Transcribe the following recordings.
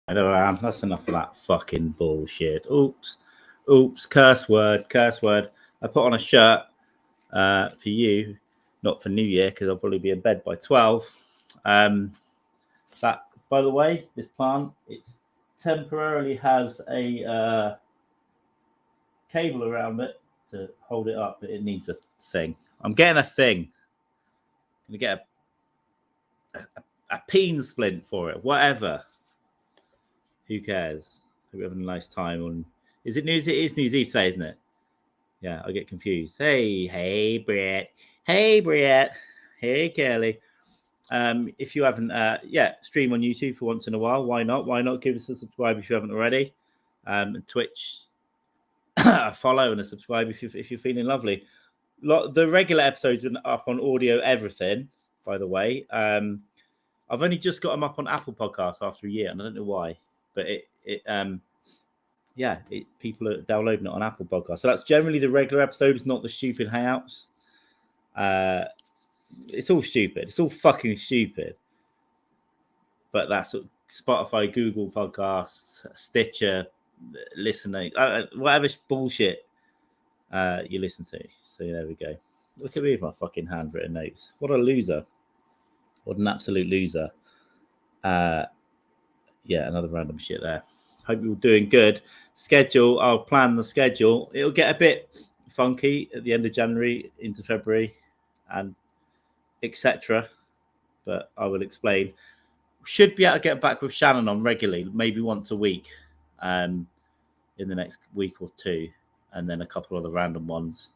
That's enough of that fucking bullshit. Oops, curse word. I put on a shirt for you, not for New Year, because I'll probably be in bed by 12. That, by the way, this plant, it temporarily has a cable around it to hold it up, but it needs a thing. I'm getting a thing. I'm going to get a peen splint for it, whatever. Who cares? Hope you're having a nice time. Is it News? It is New Year's Eve today, isn't it? Yeah, I get confused. Hey, Brett. Hey, Kelly. If you haven't, stream on YouTube for once in a while. Why not? Why not give us a subscribe if you haven't already? And Twitch, a follow and a subscribe if you're feeling lovely. The regular episodes are up on audio everything. By the way, I've only just got them up on Apple Podcasts after a year, and I don't know why. But people are downloading it on Apple Podcasts. So that's generally the regular episodes, not the stupid hangouts. It's all stupid. It's all fucking stupid. But that's Spotify, Google Podcasts, Stitcher, listening, whatever bullshit you listen to. So there we go. Look at me with my fucking handwritten notes. What a loser. What an absolute loser. Another random shit there. Hope you're doing good. Schedule, I'll plan the schedule. It'll get a bit funky at the end of January into February and etc. But I will explain. Should be able to get back with Shannon on regularly, maybe once a week in the next week or two. And then a couple of the random ones.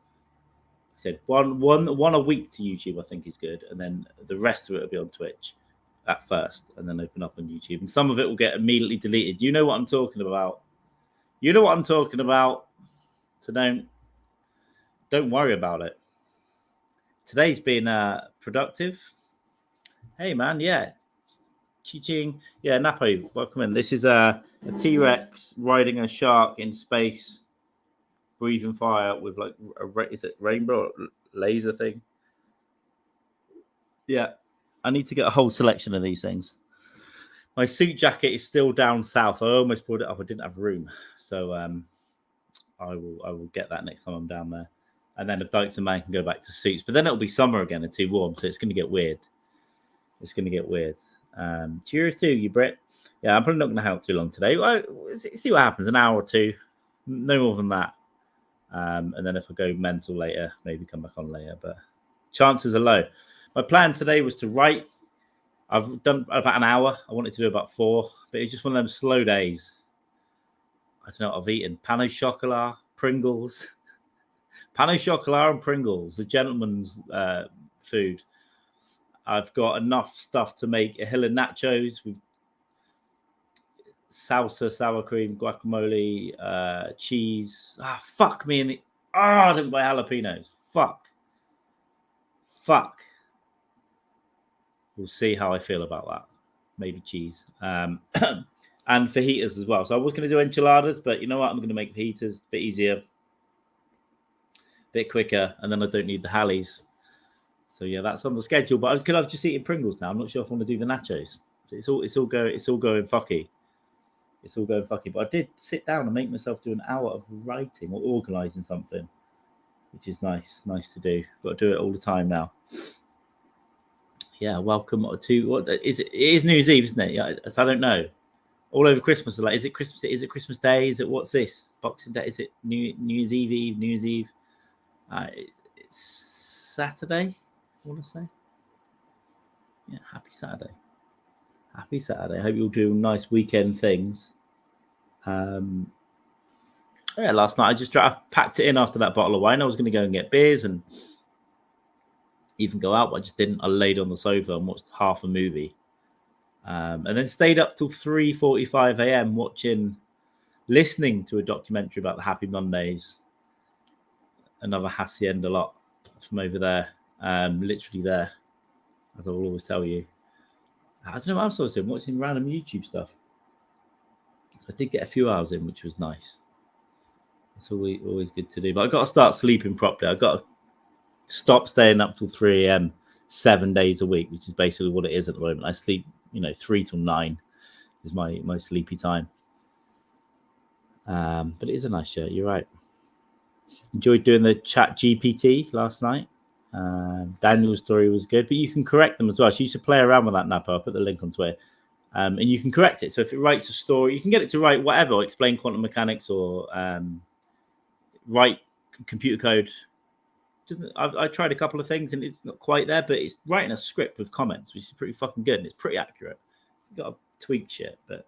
I said one a week to YouTube, I think is good. And then the rest of it will be on Twitch at first and then open up on YouTube. And some of it will get immediately deleted. You know what I'm talking about. So don't worry about it. Today's been productive. Hey, man, yeah. Chi-ching. Yeah, Napo, welcome in. This is a T-Rex riding a shark in space, breathing fire with like is it rainbow or laser thing? Yeah, I need to get a whole selection of these things. My suit jacket is still down south. I almost pulled it up. I didn't have room, so I will get that next time I'm down there. And then if Dykes and Mann can go back to suits, but then it'll be summer again and too warm, so it's going to get weird. Cheerio to you, Brett. Yeah, I'm probably not going to hang out too long today. See what happens. An hour or two, no more than that. And then if I go mental later, maybe come back on later. But chances are low. My plan today was to write. I've done about an hour. I wanted to do about 4, but it's just one of them slow days. I don't know what I've eaten. Pain au chocolat, Pringles. Pain au chocolat and Pringles, the gentleman's food. I've got enough stuff to make a hill of nachos with salsa, sour cream, guacamole, cheese. Fuck me. I didn't buy jalapenos. Fuck. We'll see how I feel about that. Maybe cheese. And fajitas as well. So I was going to do enchiladas, but you know what? I'm going to make fajitas a bit easier, a bit quicker, and then I don't need the hallies. So yeah, that's on the schedule. But I could have just eaten Pringles now. I'm not sure if I want to do the nachos. So it's all going fucky. But I did sit down and make myself do an hour of writing or organising something, which is nice to do. Got to do it all the time now. Yeah, welcome to what is it? It is New Year's Eve, isn't it? Yeah, so I don't know. All over Christmas, like, is it Christmas? Is it Christmas Day? Is it what's this? Boxing Day? Is it New Year's Eve? New Year's Eve? It's Saturday. I want to say. Yeah, happy Saturday. I hope you'll do nice weekend things. Last night I packed it in after that bottle of wine. I was going to go and get beers and even go out, but I just didn't. I laid on the sofa and watched half a movie. And then stayed up till 3:45 a.m. listening to a documentary about the Happy Mondays. Another Hacienda lot from over there. Literally there, as I will always tell you. I don't know what else I was doing, watching random YouTube stuff. So I did get a few hours in, which was nice. It's always good to do. But I've got to start sleeping properly. I've got to stop staying up till 3 a.m. 7 days a week, which is basically what it is at the moment. I sleep, 3 till 9. is my sleepy time. But it is a nice shirt. You're right. Enjoyed doing the chat GPT last night. Daniel's story was good, but you can correct them as well. So you should play around with that, Napa. I'll put the link on Twitter. And you can correct it. So if it writes a story, you can get it to write whatever, explain quantum mechanics or write computer code. I tried a couple of things and it's not quite there, but it's writing a script with comments, which is pretty fucking good and it's pretty accurate. You got to tweak shit, but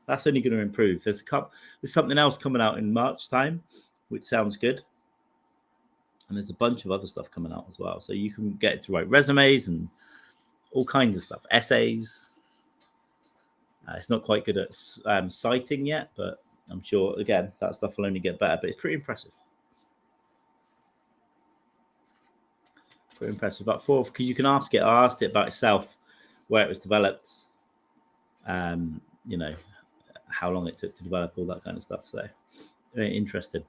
that's only going to improve. There's something else coming out in March time, which sounds good. And there's a bunch of other stuff coming out as well. So you can get it to write resumes and all kinds of stuff, essays. It's not quite good at citing yet, but I'm sure, again, that stuff will only get better. But it's pretty impressive. Pretty impressive. About 4, because you can ask it. I asked it about itself, where it was developed, you know, how long it took to develop, all that kind of stuff. So, very interesting.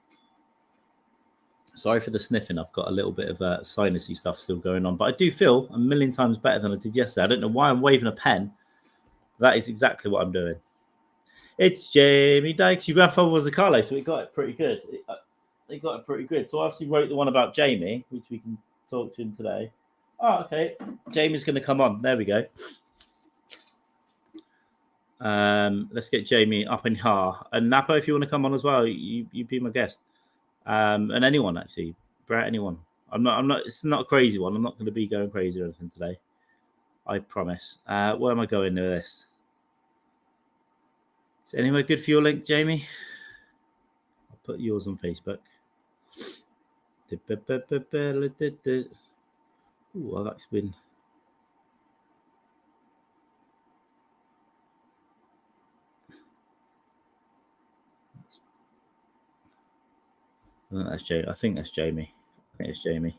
Sorry for the sniffing. I've got a little bit of sinusy stuff still going on, but I do feel a million times better than I did yesterday. I don't know why I'm waving a pen. That is exactly what I'm doing. It's Jamie Dykes. Your grandfather was a Carlo, so we got it pretty good. They got it pretty good. So I obviously wrote the one about Jamie, which we can talk to him today. Oh, okay. Jamie's going to come on. There we go. Let's get Jamie up in here. And Napa, if you want to come on as well, you be my guest. And anyone actually, Brett, anyone. I'm not. It's not a crazy one. I'm not going to be going crazy or anything today. I promise. Where am I going with this? Is it anywhere good for your link, Jamie? I'll put yours on Facebook. Ooh, I've actually been. That's Jamie. I think that's Jamie. I think it's Jamie.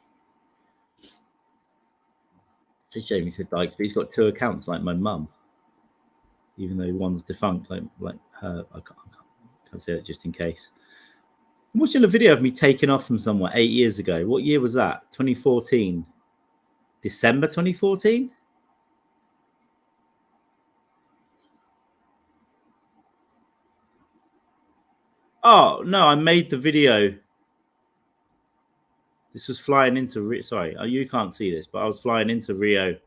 So Jamie said Dykes, but he's got 2 accounts like my mum. Even though one's defunct, like her. I can't say it just in case. I'm watching a video of me taking off from somewhere 8 years ago. What year was that? 2014. December 2014? Oh, no, I made the video. This was flying into sorry, you can't see this, but I was flying into Rio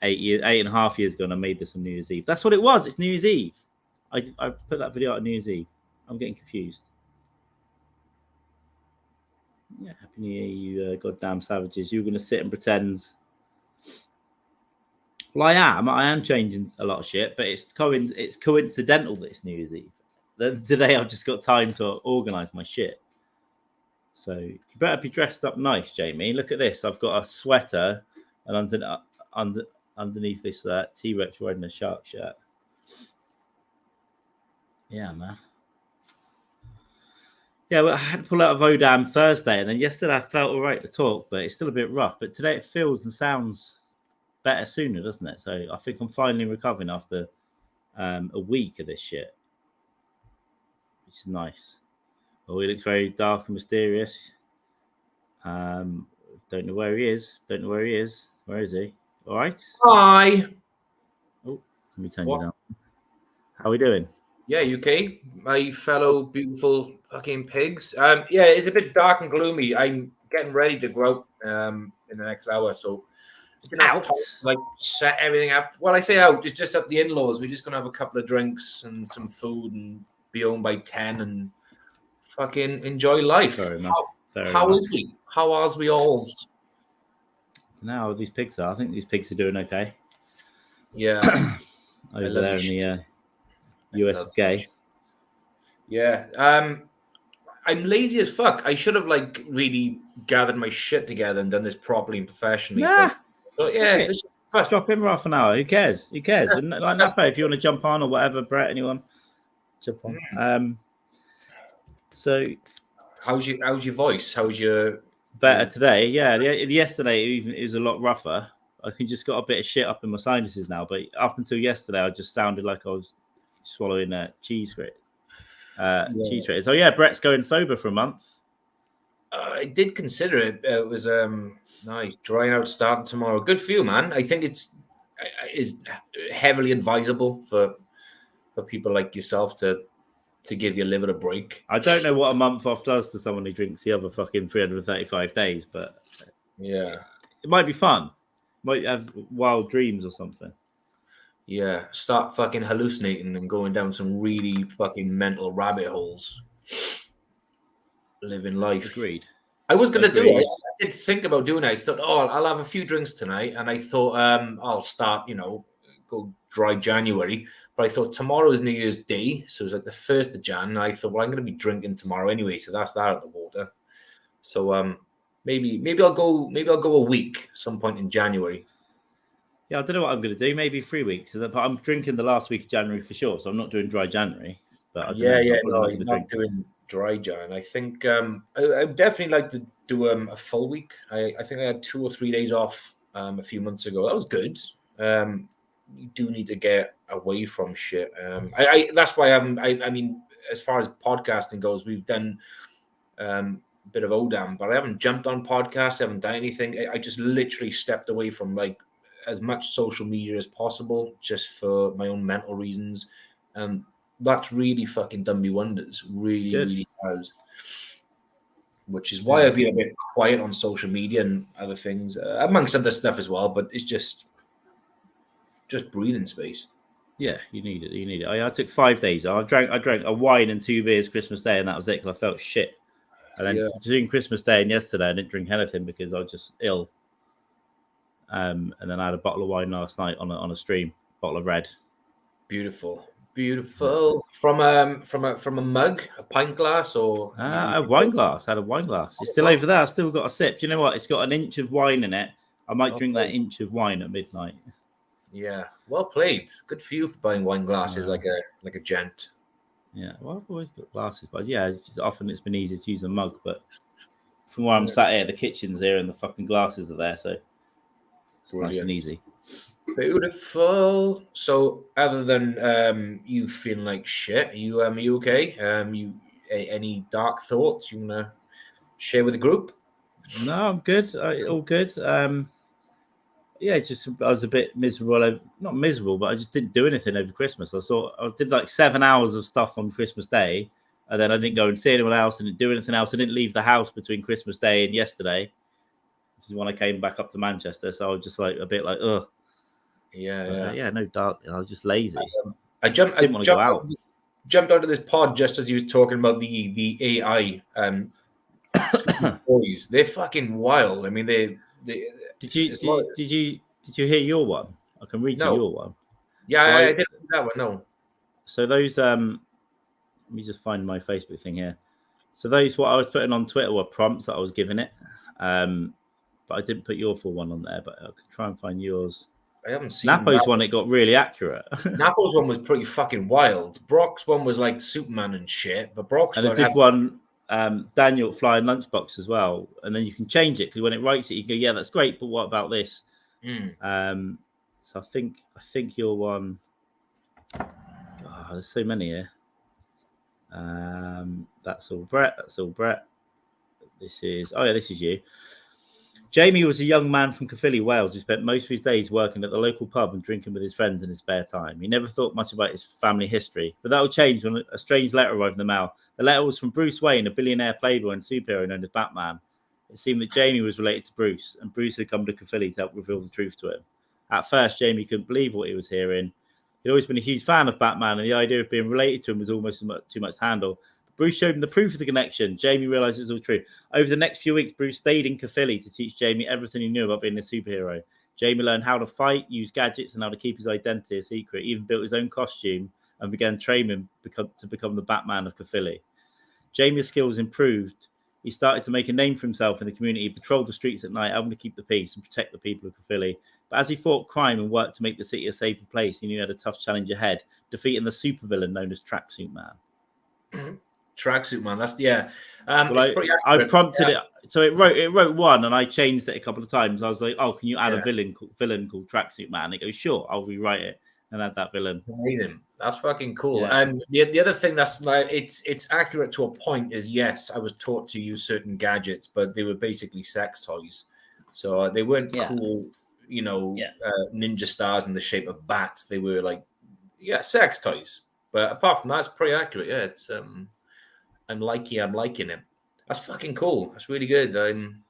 8.5 years ago, and I made this on New Year's Eve. That's what it was. It's New Year's Eve. I put that video out on New Year's Eve. I'm getting confused. Yeah, Happy New Year, you goddamn savages. You're going to sit and pretend. Well, I am changing a lot of shit, but it's coincidental that it's New Year's Eve. Today I've just got time to organise my shit. So you better be dressed up nice, Jamie. Look at this. I've got a sweater, and underneath this T-Rex riding a shark shirt. Yeah, man. Yeah, well, I had to pull out of Odam Thursday, and then yesterday I felt all right to talk, but it's still a bit rough. But today it feels and sounds better sooner, doesn't it? So I think I'm finally recovering after a week of this shit, which is nice. Oh, he looks very dark and mysterious. Don't know where he is. Where is he? All right. Hi. Oh, let me turn you down. How are we doing? Yeah, UK, my fellow beautiful fucking pigs. Yeah, it's a bit dark and gloomy. I'm getting ready to go out in the next hour, so Out? Like set everything up. Well, I say out, it's just at the in-laws. We're just gonna have a couple of drinks and some food and be home by 10 and fucking enjoy life. How is we? How are we all? Now these pigs are. I think these pigs are doing okay. Yeah. Over there in the US of gay. Yeah. I'm lazy as fuck. I should have like really gathered my shit together and done this properly and professionally. Nah. But yeah, stop him for half an hour. Who cares? Like Napa, if you want to jump on or whatever, Brett, anyone, jump on. So, how's your voice? How's your better today? Yeah, yesterday it was a lot rougher. I can just got a bit of shit up in my sinuses now, but up until yesterday, I just sounded like I was swallowing a cheese grit. Cheese grit. So yeah, Brett's going sober for a month. I did consider it. It was nice drying out starting tomorrow. Good for you, man. I think it's heavily advisable for for people like yourself to give your liver a break. I don't know what a month off does to someone who drinks the other fucking 335 days, but yeah, it might be fun. Might have wild dreams or something. Yeah, start fucking hallucinating and going down some really fucking mental rabbit holes. Living life. Agreed. I was going to do it. I did think about doing it. I thought, I'll have a few drinks tonight. And I thought, I'll start, go dry January. But I thought tomorrow is New Year's Day. So it's like the 1st of Jan. And I thought, well, I'm going to be drinking tomorrow anyway. So that's that out of the water. So maybe I'll go a week some point in January. Yeah, I don't know what I'm going to do. Maybe 3 weeks. But I'm drinking the last week of January for sure. So I'm not doing dry January. But I don't know. No, you're not doing dry Jan. I think I would definitely like to do a full week. I think I had 2 or 3 days off a few months ago. That was good. You do need to get away from shit. That's why I mean, as far as podcasting goes, we've done a bit of ODAM, but I haven't jumped on podcasts. I haven't done anything. I just literally stepped away from like as much social media as possible, just for my own mental reasons. That's really fucking done me wonders. Really has. Which is why I've been a bit quiet on social media and other things, amongst other stuff as well. But it's just breathing space. Yeah, you need it. I took 5 days. I drank a wine and 2 beers Christmas Day, and that was it because I felt shit. And then between Christmas Day and yesterday, I didn't drink anything because I was just ill. And then I had a bottle of wine last night on a stream, bottle of red. Beautiful. From a mug, a pint glass, or a wine glass. I had a wine glass. It's still over there. I've still got a sip. Do you know what? It's got an inch of wine in it. I might drink that inch of wine at midnight. Yeah, well played. Good for you for buying wine glasses like a gent. Yeah, well, I've always got glasses, but yeah, it's just often it's been easier to use a mug. But from where I'm sat here, the kitchen's here and the fucking glasses are there, so it's nice and easy. Beautiful. So, other than you feeling like shit, are you okay? Any dark thoughts you wanna share with the group? No, I'm good. All good. Yeah, just I was a bit miserable. Not miserable, but I just didn't do anything over Christmas. I did like 7 hours of stuff on Christmas Day, and then I didn't go and see anyone else. I didn't do anything else. I didn't leave the house between Christmas Day and yesterday. This is when I came back up to Manchester, so I was just like a bit like, ugh. Yeah, no dark. I was just lazy. I didn't want to go out. Jumped onto this pod just as he was talking about the AI boys. They're fucking wild. I mean, they did you hear your one? I can read you your one. Yeah, so I didn't read that one. No. So those let me just find my Facebook thing here. So those what I was putting on Twitter were prompts that I was giving it. But I didn't put your full one on there, but I could try and find yours. I haven't seen Napo's one. It got really accurate. Napo's one was pretty fucking wild. Brock's one was like Superman and shit, but Brock's and I did one Daniel flying lunchbox as well, and then you can change it because when it writes it, you go, yeah, that's great, but what about this? So I think your one. God, there's so many here. That's all Brett. This is you. Jamie was a young man from Caerphilly, Wales, who spent most of his days working at the local pub and drinking with his friends in his spare time. He never thought much about his family history, but that would change when a strange letter arrived in the mail. The letter was from Bruce Wayne, a billionaire playboy and superhero known as Batman. It seemed that Jamie was related to Bruce, and Bruce had come to Caerphilly to help reveal the truth to him. At first, Jamie couldn't believe what he was hearing. He'd always been a huge fan of Batman, and the idea of being related to him was almost too much to handle. Bruce showed him the proof of the connection. Jamie realised it was all true. Over the next few weeks, Bruce stayed in Caerphilly to teach Jamie everything he knew about being a superhero. Jamie learned how to fight, use gadgets, and how to keep his identity a secret. He even built his own costume and began training to become the Batman of Caerphilly. Jamie's skills improved. He started to make a name for himself in the community. He patrolled the streets at night, helping to keep the peace and protect the people of Caerphilly. But as he fought crime and worked to make the city a safer place, he knew he had a tough challenge ahead, defeating the supervillain known as Tracksuit Man. Tracksuit Man, that's I prompted it, so it wrote one, and I changed it a couple of times. I was like, "Oh, can you add a villain called Tracksuit Man?" It goes, "Sure, I'll rewrite it and add that villain." Amazing, that's fucking cool. Yeah. And the other thing that's like it's accurate to a point is yes, I was taught to use certain gadgets, but they were basically sex toys, so they weren't cool, ninja stars in the shape of bats. They were like sex toys. But apart from that, it's pretty accurate. Yeah, it's I'm liking him. That's fucking cool. That's really good. I'm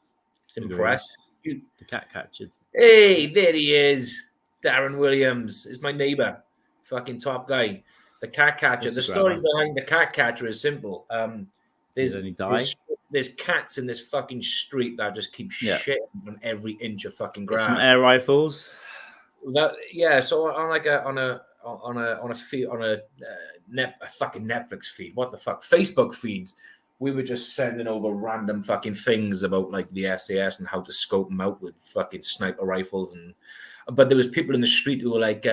impressed. The cat catcher. Hey, there he is. Darren Williams is my neighbor. Fucking top guy. The cat catcher. The story behind the cat catcher is simple. There's cats in this fucking street that just keep shitting on every inch of fucking grass. Some air rifles. So on a fucking Netflix feed. What the fuck? Facebook feeds. We were just sending over random fucking things about like the SAS and how to scope them out with fucking sniper rifles but there was people in the street who were like,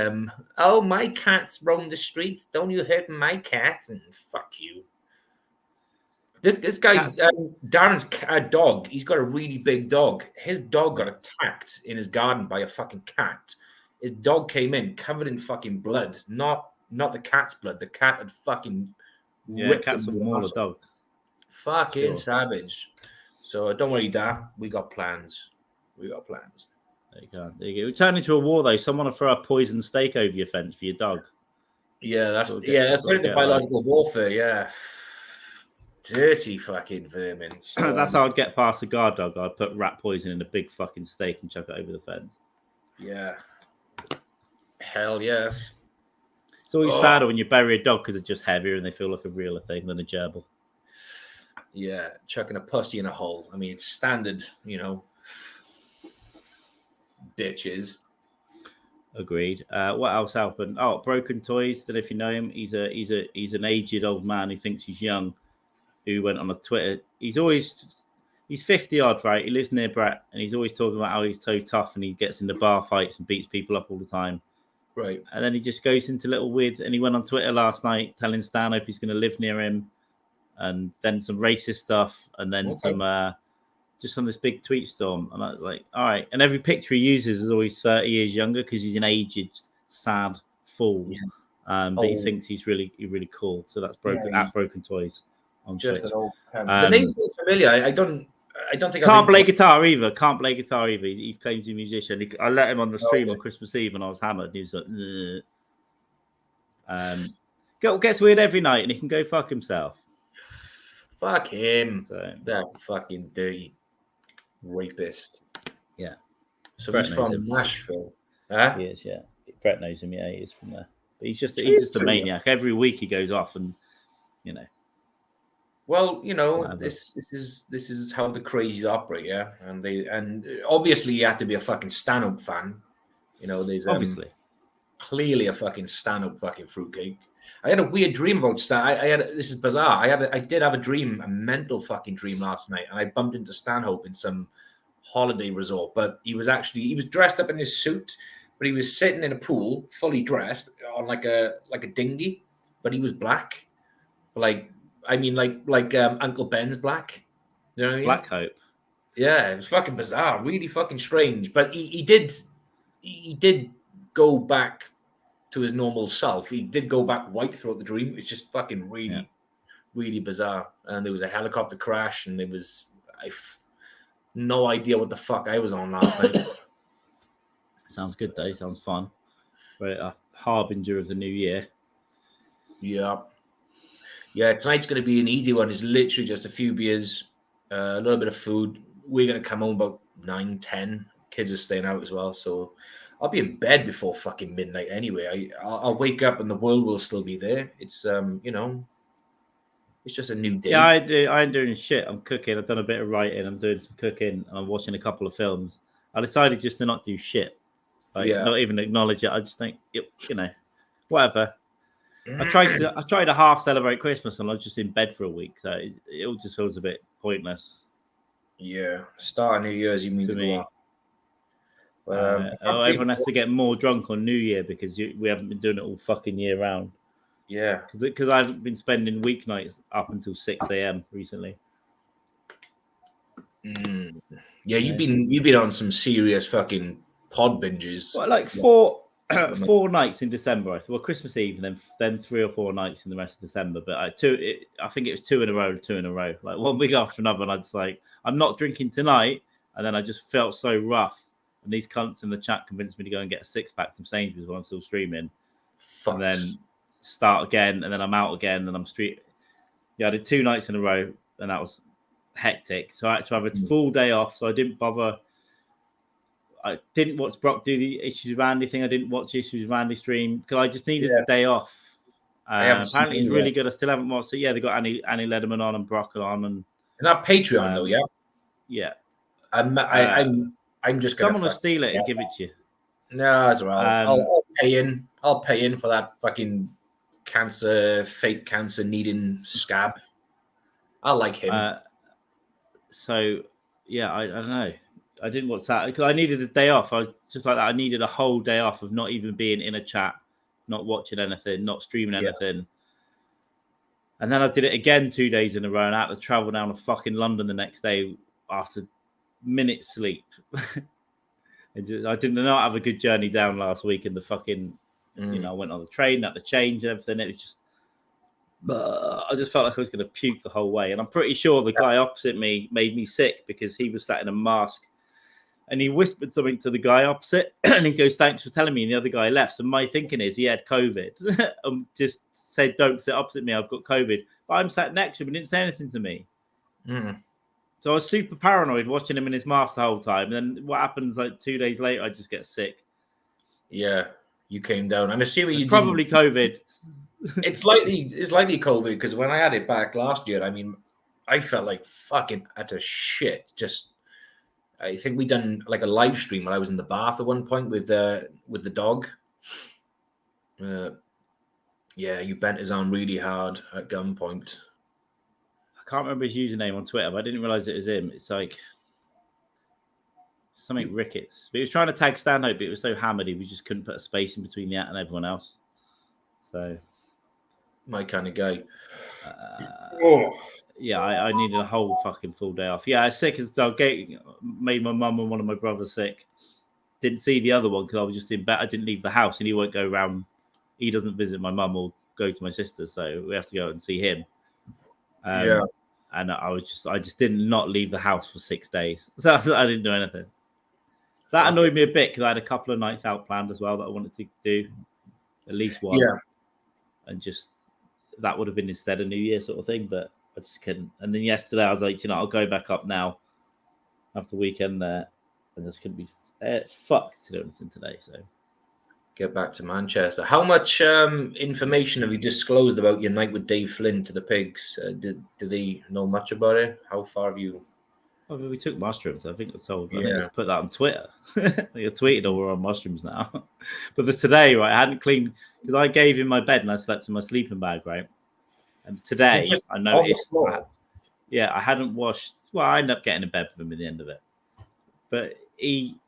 "Oh, my cats roam the streets. Don't you hurt my cats?" And fuck you. This guy's Darren's dog. He's got a really big dog. His dog got attacked in his garden by a fucking cat. His dog came in covered in fucking blood. Not the cat's blood. The cat had fucking cat's a smaller dog. Fucking savage. So don't worry, Dad. We got plans. There you go. We turn into a war though. Someone will throw a poisoned steak over your fence for your dog. Yeah, that's into biological warfare. Yeah, dirty fucking vermin. So, that's how I'd get past a guard dog. I'd put rat poison in a big fucking steak and chuck it over the fence. Yeah. Hell yes. It's always sadder when you bury a dog because it's just heavier and they feel like a realer thing than a gerbil. Yeah, chucking a pussy in a hole. I mean, it's standard, bitches. Agreed. What else happened? Oh, Broken Toys. Don't know if you know him. He's an aged old man who thinks he's young. Who went on a Twitter. He's 50 odd, right? He lives near Brett, and he's always talking about how he's so tough and he gets into bar fights and beats people up all the time. Right. And then he just goes into little weird. And he went on Twitter last night telling Stanhope he's going to live near him, and then some racist stuff, and then some. Just on this big tweet storm. And I was like, all right. And every picture he uses is always 30 years younger because he's an aged, sad fool. Yeah. But he thinks he's really cool. So that's Broken Toys on just Twitter. The name sounds familiar. I don't think Can't play guitar either. He claims he's a musician. I let him on the stream on Christmas Eve and I was hammered. He was like, gets weird every night and he can go fuck himself. Fuck him. That fucking dirty rapist. Yeah. So Brett he's from Nashville. Huh? He is, yeah. Brett knows him, yeah, he is from there. But he's just a maniac. Every week he goes off and Well, this is how the crazies operate, yeah. And obviously you have to be a fucking Stanhope fan. There's obviously clearly a fucking Stanhope fucking fruitcake. I had a weird dream about Stanhope. This is bizarre. I did have a mental fucking dream last night, and I bumped into Stanhope in some holiday resort. But he was dressed up in his suit, but he was sitting in a pool, fully dressed on like a dinghy, but he was black, like Uncle Ben's black. You know what I mean? Black Hope. Yeah, it was fucking bizarre, really fucking strange. But he did go back to his normal self. He did go back white throughout the dream. It's just fucking really bizarre. And there was a helicopter crash, and no idea what the fuck I was on last night. Sounds good though. Sounds fun. Right, a harbinger of the new year. Yeah. Tonight's going to be an easy one. It's literally just a few beers, a little bit of food. We're going to come home about 9-10. Kids are staying out as well, so I'll be in bed before fucking midnight anyway. I'll wake up and the world will still be there. It's it's just a new day. Yeah, I ain't doing shit. I'm cooking. I've done a bit of writing. I'm doing some cooking. I'm watching a couple of films. I decided just to not do shit. Not even acknowledge it. I just think, whatever. I tried to half celebrate Christmas and I was just in bed for a week, so it all just feels a bit pointless. Yeah, start of New Year's, you mean to me? Everyone has to get more drunk on New Year because we haven't been doing it all fucking year round. Yeah, because I haven't been spending weeknights up until 6 a.m. recently. Yeah, you've been on some serious fucking pod binges. Well, like four nights in December. I thought, well, Christmas Eve, and then 3 or 4 nights in the rest of December. But I think it was 2 in a row. Like one week after another, and I just like, I'm not drinking tonight. And then I just felt so rough. And these cunts in the chat convinced me to go and get a 6-pack from Sainsbury's while I'm still streaming. Fucks. And then start again, and then I'm out again, and I'm street. Yeah, I did 2 nights in a row, and that was hectic. So I had to have a full day off. So I didn't bother. I didn't watch Brock do the Issues with Randy thing. I didn't watch Issues with Randy stream because I just needed the day off. Apparently, it's really good. I still haven't watched it. Yeah, they got Annie Lederman on and Brock on, and that Patreon though. Yeah. I'm just gonna. Someone will steal it and give it to you. No, that's all right. I'll pay in. I'll pay in for that fucking fake cancer needing scab. I like him. So yeah, I don't know. I didn't watch that because I needed a day off. I was just like that. I needed a whole day off of not even being in a chat, not watching anything, not streaming anything. And then I did it again 2 days in a row, and I had to travel down to fucking London the next day after minutes sleep. I did not have a good journey down last week, and the fucking, I went on the train, had to change everything. It was just, I just felt like I was going to puke the whole way. And I'm pretty sure the guy opposite me made me sick because he was sat in a mask, and he whispered something to the guy opposite, and he goes, "Thanks for telling me." And the other guy left. So my thinking is he had COVID. Just said, "Don't sit opposite me. I've got COVID." But I'm sat next to him and didn't say anything to me. So I was super paranoid watching him in his mask the whole time. And then what happens like 2 days later, I just get sick. Yeah, you came down. I'm assuming you probably COVID. It's likely COVID because when I had it back last year, I mean, I felt like fucking utter shit. Just, I think we done like a live stream when I was in the bath at one point with the dog. Yeah, you bent his arm really hard at gunpoint. I can't remember his username on Twitter, but I didn't realize it was him. It's like something Ricketts. But he was trying to tag Stanhope, but it was so hammered he just couldn't put a space in between the at and everyone else. So, my kind of guy. Yeah, I needed a whole fucking full day off. Yeah, I was sick as dog. Made my mum and one of my brothers sick. Didn't see the other one because I was just in bed. I didn't leave the house, and he won't go around. He doesn't visit my mum or go to my sister, so we have to go and see him. And I just did not leave the house for 6 days, so I didn't do anything. That annoyed me a bit because I had a couple of nights out planned as well that I wanted to do, at least one. Yeah. And just that would have been instead of New Year sort of thing, but I just couldn't. And then yesterday I was like, I'll go back up now after the weekend there, and just couldn't be fucked to do anything today. So get back to Manchester. How much information have you disclosed about your night with Dave Flynn to the pigs? Did they know much about it? How far have you? I mean, we took mushrooms. I think I told. I think let's put that on Twitter. I tweeted all we're on mushrooms now. But today, right, I hadn't cleaned because I gave him my bed and I slept in my sleeping bag, right. And today I noticed, I hadn't washed. Well, I ended up getting in bed with him at the end of it, but he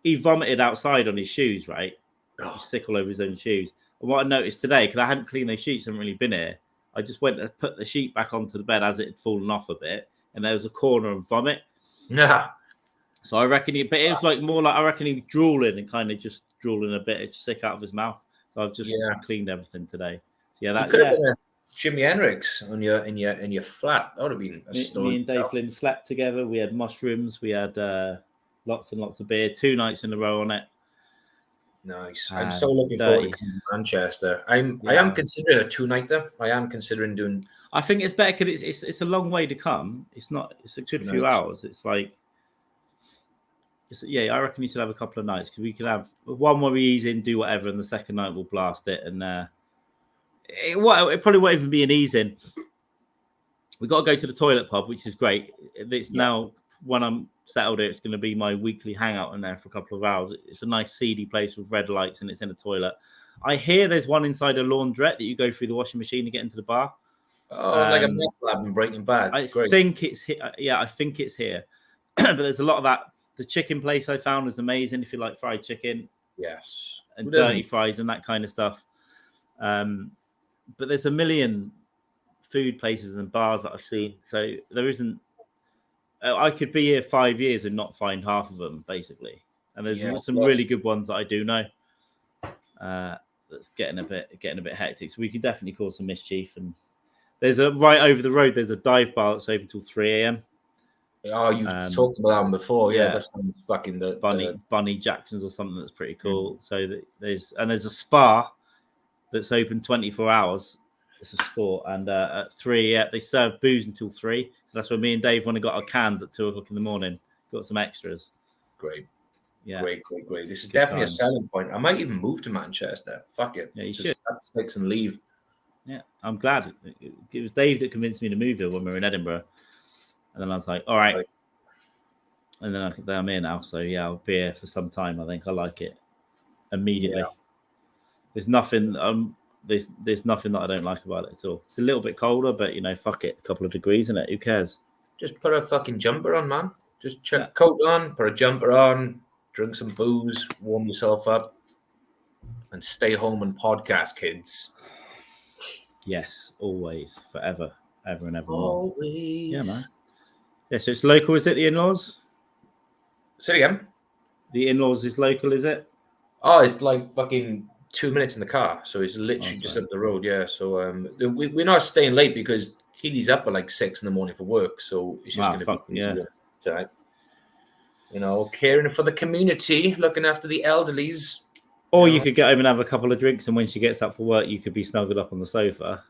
vomited outside on his shoes, right? He's sick all over his own shoes. And what I noticed today, because I hadn't cleaned those sheets, I haven't really been here. I just went to put the sheet back onto the bed as it had fallen off a bit. And there was a corner of vomit. Yeah. So I reckon it was like more like, I reckon he was drooling and kind of just drooling a bit sick out of his mouth. So I've just cleaned everything today. So that could have been a Jimi Hendrix in your flat. That would have been a story. Me and Dave Flynn slept together. We had mushrooms. We had lots and lots of beer. 2 nights in a row on it. Nice. I'm so looking forward to Manchester. I am considering a 2-nighter. I am considering doing. I think it's better because it's a long way to come. It's not. It's a good few hours. It's like. I reckon you should have a couple of nights because we could have one where we ease in, do whatever, and the second night we'll blast it. And it probably won't even be an ease in. We got to go to the toilet pub, which is great. It's now when I'm settled here, it's going to be my weekly hangout in there for a couple of hours. It's a nice seedy place with red lights and it's in a toilet. I hear there's one inside a laundrette that you go through the washing machine to get into the bar. Oh, like a meth lab in Breaking Bad. I think it's here. Yeah, I think it's here. But there's a lot of that. The chicken place I found is amazing if you like fried chicken. Yes. And dirty fries and that kind of stuff. But there's a million food places and bars that I've seen. So there isn't. I could be here 5 years and not find half of them, basically. And there's some really good ones that I do know. That's getting a bit hectic. So we could definitely cause some mischief. And there's right over the road. There's a dive bar that's open till 3 a.m. Oh, you've talked about that before. Yeah, that's fucking Bunny Jackson's or something that's pretty cool. So there's a spa that's open 24 hours. It's a store, and at 3, they serve booze until 3. That's when me and Dave went and got our cans at 2:00 in the morning. Got some extras. Great. Yeah. Great. This is definitely a selling point. I might even move to Manchester. Fuck it. Yeah, you just should. have sticks and leave. Yeah, I'm glad. It was Dave that convinced me to move here when we were in Edinburgh. And then I was like, all right. And then I'm here now. So, yeah, I'll be here for some time. I think I like it immediately. Yeah. There's nothing there's nothing that I don't like about it at all. It's a little bit colder, but, fuck it. A couple of degrees in it. Who cares? Just put a fucking jumper on, man. Just chuck a coat on, put a jumper on, drink some booze, warm yourself up, and stay home and podcast, kids. Yes, always, forever, ever and ever. Always. Yeah, man. Yeah, so it's local, is it, the in-laws? Say it again. The in-laws is local, is it? Oh, it's like fucking 2 minutes in the car. So it's literally just up the road, yeah. So we're not staying late because Keely's up at like 6 in the morning for work. So it's just going to be easier tonight. Caring for the community, looking after the elderlies. Or you could get home and have a couple of drinks, and when she gets up for work, you could be snuggled up on the sofa.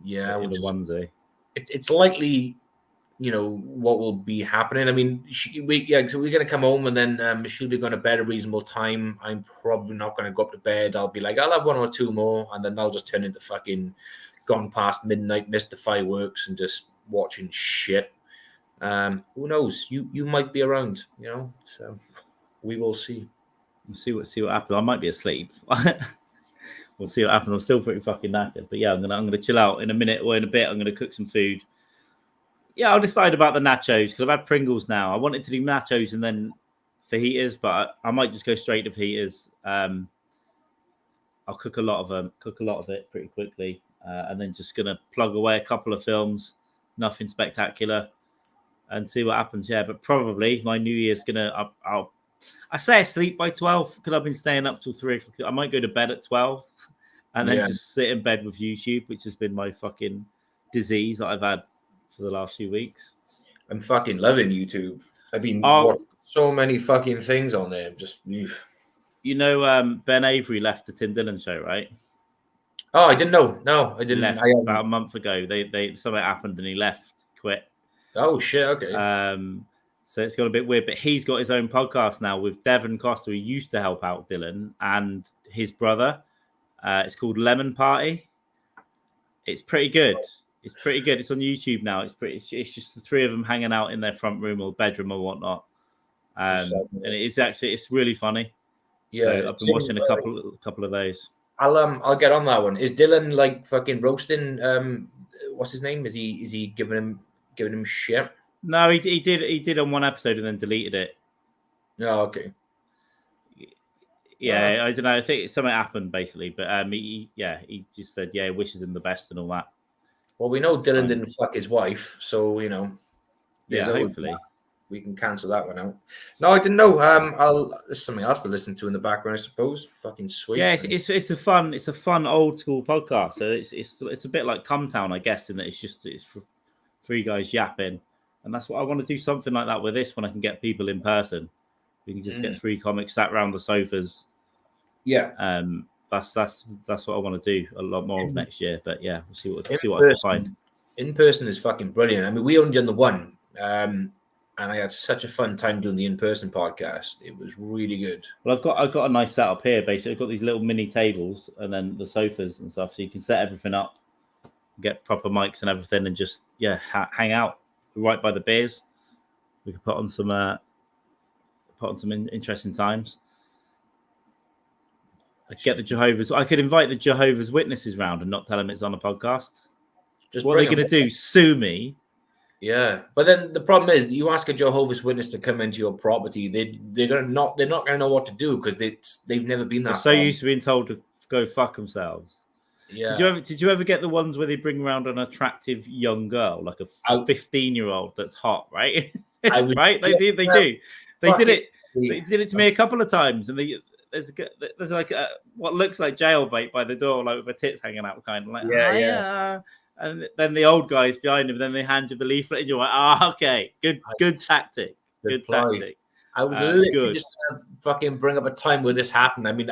Yeah, in a onesie. It's likely, what will be happening. I mean, so we're going to come home, and then she'll be going to bed at a reasonable time. I'm probably not going to go up to bed. I'll be like, I'll have 1 or 2 more, and then they'll just turn into fucking gone past midnight, missed the fireworks, and just watching shit. Who knows? You might be around, So we will see. We'll see what happens. I might be asleep. We'll see what happens. I'm still pretty fucking knackered, but yeah, I'm gonna chill out in a minute or in a bit. I'm gonna cook some food. Yeah, I'll decide about the nachos because I've had Pringles now. I wanted to do nachos and then fajitas, but I might just go straight to fajitas. I'll cook a lot of it pretty quickly, and then just gonna plug away a couple of films. Nothing spectacular. And see what happens, yeah. But probably my New Year's I say I sleep by 12 because I've been staying up till 3 o'clock. I might go to bed at 12 and then just sit in bed with YouTube, which has been my fucking disease that I've had for the last few weeks. I'm fucking loving YouTube. I've been watching so many fucking things on there. Just Ben Avery left the Tim Dillon show, right? Oh, I didn't know. No, I didn't. About a month ago. They something happened and he left, quit. Oh shit! Okay. So it's got a bit weird, but he's got his own podcast now with Devon Costa, who used to help out Dylan, and his brother. It's called Lemon Party. It's pretty good. It's on YouTube now. It's just the 3 of them hanging out in their front room or bedroom or whatnot. And it's really funny. Yeah, so I've been watching a couple of those. I'll get on that one. Is Dylan like fucking roasting? What's his name? Is he giving him shit? No, he did on one episode and then deleted it. Oh, okay. Yeah, I don't know. I think something happened basically, but he just said he wishes him the best and all that. Well, we know Dylan didn't fuck his wife, so hopefully we can cancel that one out. No, I didn't know. There's something else to listen to in the background, I suppose. Fucking sweet. Yeah, it's a fun old school podcast. So it's a bit like Come Town, I guess, in that it's for 3 guys yapping. And that's what I want to do, something like that with this when I can get people in person. We can just get 3 comics sat around the sofas. Yeah. That's what I want to do a lot more of next year. But yeah, we'll see what I can find. In person is fucking brilliant. I mean, we only done the one. And I had such a fun time doing the in-person podcast. It was really good. Well, I've got a nice setup here. Basically, I've got these little mini tables and then the sofas and stuff, so you can set everything up, get proper mics and everything, and just hang out right by the beers. We could put on some interesting times. I could invite the Jehovah's Witnesses round and not tell them it's on a podcast. What are they going to do? Sue me? Yeah, but then the problem is, you ask a Jehovah's Witness to come into your property, they're not going to know what to do because they've never been that. They're so used to being told to go fuck themselves. Yeah. Did you ever get the ones where they bring around an attractive young girl, like a 15-year-old that's hot, right? Right? They do. They did it. They did it to me a couple of times, and there's like what looks like jailbait by the door, like with her tits hanging out, kind of like yeah. And then the old guy's behind him. Then they hand you the leaflet, and you're like, okay, good tactic, good tactic. I was literally just gonna fucking bring up a time where this happened. I mean,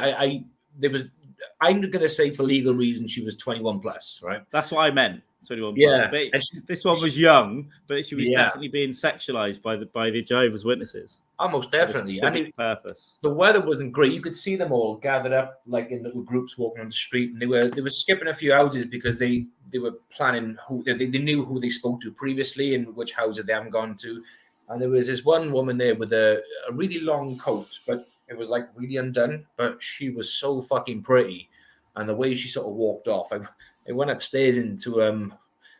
I'm going to say for legal reasons she was 21 plus, right? That's what I meant. 21 yeah. plus. But this one was young, but she was definitely being sexualized by the Jehovah's Witnesses. Almost definitely. For purpose. The weather wasn't great. You could see them all gathered up like in little groups walking on the street, and they were skipping a few houses because they were planning who they knew who they spoke to previously and which houses they haven't gone to. And there was this one woman there with a really long coat, but it was like really undone. But she was so fucking pretty, and the way she sort of walked off, I went upstairs into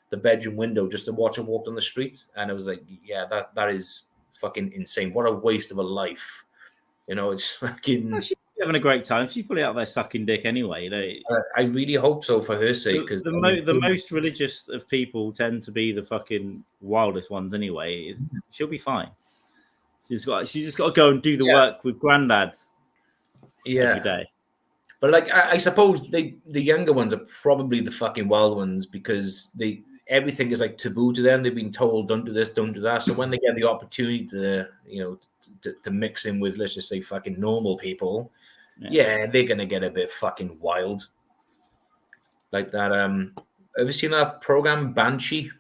the bedroom window just to watch her walk on the street, and it was like, yeah, that is fucking insane. What a waste of a life. You know, it's fucking. She's having a great time. She's probably out there sucking dick anyway. You know, I really hope so for her sake, because the most religious of people tend to be the fucking wildest ones anyway. She'll be fine. She's just got to go and do the work with granddad every day. But like, I suppose the younger ones are probably the fucking wild ones because everything is like taboo to them. They've been told don't do this, don't do that. So when they get the opportunity to, you know, to mix in with, let's just say, fucking normal people, they're gonna get a bit fucking wild. Like that. Have you seen that program Banshee?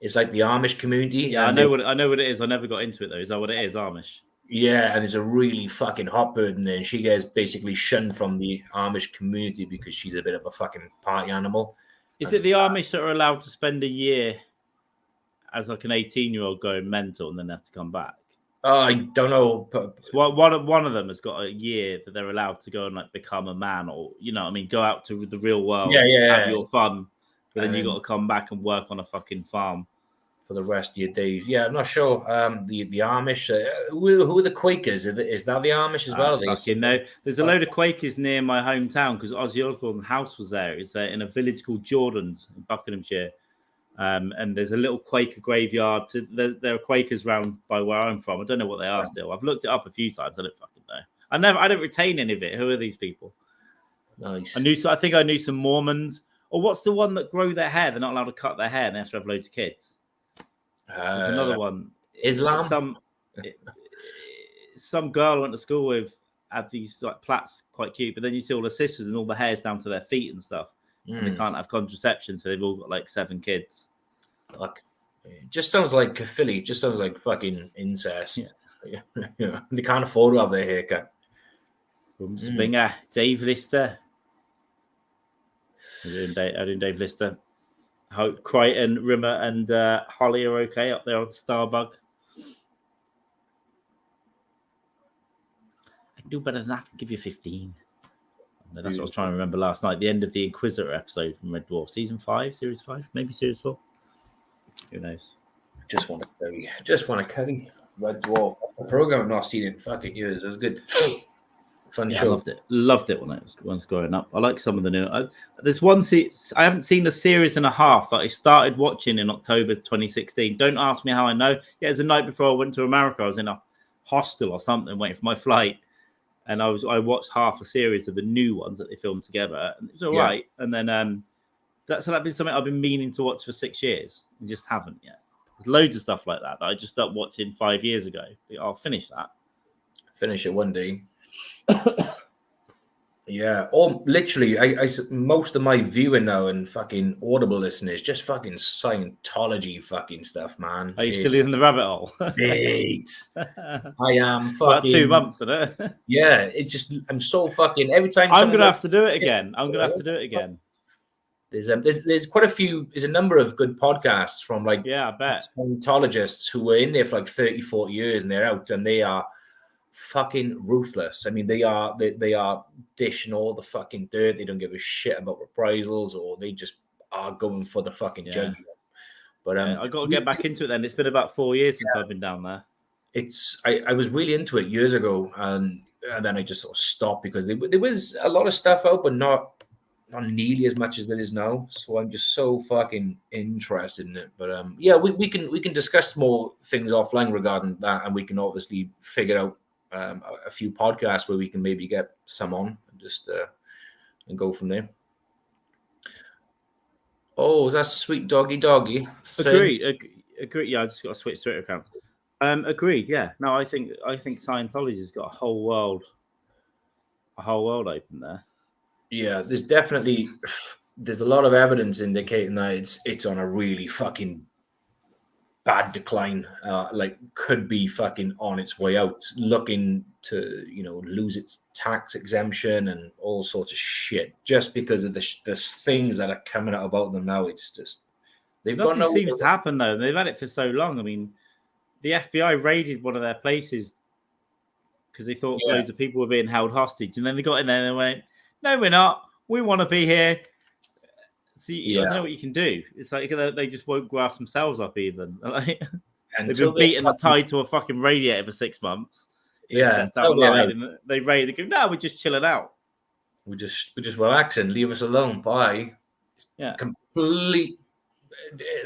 It's like the Amish community. Yeah, I know what it is. I never got into it though. Is that what it is, Amish? Yeah, and there's a really fucking hot bird in there, and she gets basically shunned from the Amish community because she's a bit of a fucking party animal. Is it the Amish that are allowed to spend a year as like an 18-year-old going mental and then have to come back? I don't know. One of them has got a year that they're allowed to go and like become a man, or you know, what I mean, go out to the real world, have your fun, but then you got to come back and work on a fucking farm for the rest of your days. Yeah, I'm not sure. The Amish, who are the Quakers? Is that the Amish as well? No, there's a load of Quakers near my hometown because Ozzy Osbourne's house was there. It's in a village called Jordans in Buckinghamshire. And there's a little Quaker graveyard. There are Quakers round by where I'm from. I don't know what they are still. I've looked it up a few times. I don't fucking know. I don't retain any of it. Who are these people? Nice. I think I knew some Mormons. Or what's the one that grow their hair? They're not allowed to cut their hair and they have to have loads of kids. There's another one. Islam. Some girl I went to school with had these like plaits, quite cute. But then you see all the sisters and all the hair's down to their feet and stuff. And they can't have contraception, so they've all got like 7 kids. Like, it just sounds like Philly. Just sounds like fucking incest. Yeah. They can't afford to have their haircut. From Springer, Dave Lister. How doing Dave Lister? Hope Crichton, Rimmer, and Holly are okay up there on Starbug. I can do better than that. I'll give you 15. That's what I was trying to remember last night. The end of the Inquisitor episode from Red Dwarf, season 5, series 5, maybe series 4. Who knows? Just want to curry. Red Dwarf. A program I've not seen in fucking years. It was good. Fun show. I loved it when I was growing up. I like some of the new. There's one I haven't seen a series and a half that I started watching in October 2016. Don't ask me how I know. Yeah, it was the night before I went to America. I was in a hostel or something waiting for my flight. And I watched half a series of the new ones that they filmed together, and it was all right. And then that's been something I've been meaning to watch for 6 years and just haven't yet. There's loads of stuff like that I just stopped watching 5 years ago. I'll finish that. Finish it one day. Yeah, or literally, I most of my viewing now and fucking Audible listening is just fucking Scientology fucking stuff, man. Are you still in the rabbit hole? I am fucking. About 2 months, isn't it? Yeah, it's just I'm so fucking every time. I'm gonna have to do it again. There's quite a few. There's a number of good podcasts from like I bet Scientologists who were in there for like 30, 40 years and they're out and they are fucking ruthless. I mean, they are dishing all the fucking dirt. They don't give a shit about reprisals, or they just are going for the fucking judgment. But I got to get back into it. Then it's been about 4 years since I've been down there. I was really into it years ago, and then I just sort of stopped because there was a lot of stuff out, but not nearly as much as there is now. So I'm just so fucking interested in it. But we can discuss more things offline regarding that, and we can obviously figure out a few podcasts where we can maybe get some on and just and go from there. Oh, is that sweet doggy? Agreed. Yeah, I just got to switch Twitter account. Agreed. Yeah. No, I think Scientology's got a whole world open there. Yeah, there's a lot of evidence indicating that it's on a really fucking bad decline. Like could be fucking on its way out, looking to lose its tax exemption and all sorts of shit just because of the things that are coming out about them now. It's just nothing seems to happen though. They've had it for so long. I mean, the FBI raided one of their places because they thought loads of people were being held hostage, and then they got in there and they went, "No, we're not. We want to be here." See, I don't know what you can do. It's like they just won't grasp themselves up even. They've been beaten and tied to a fucking radiator for 6 months. Stepped out alive, and they raid. They go, "No, we're just chilling out. We're just relaxing. Leave us alone. Bye." Yeah, complete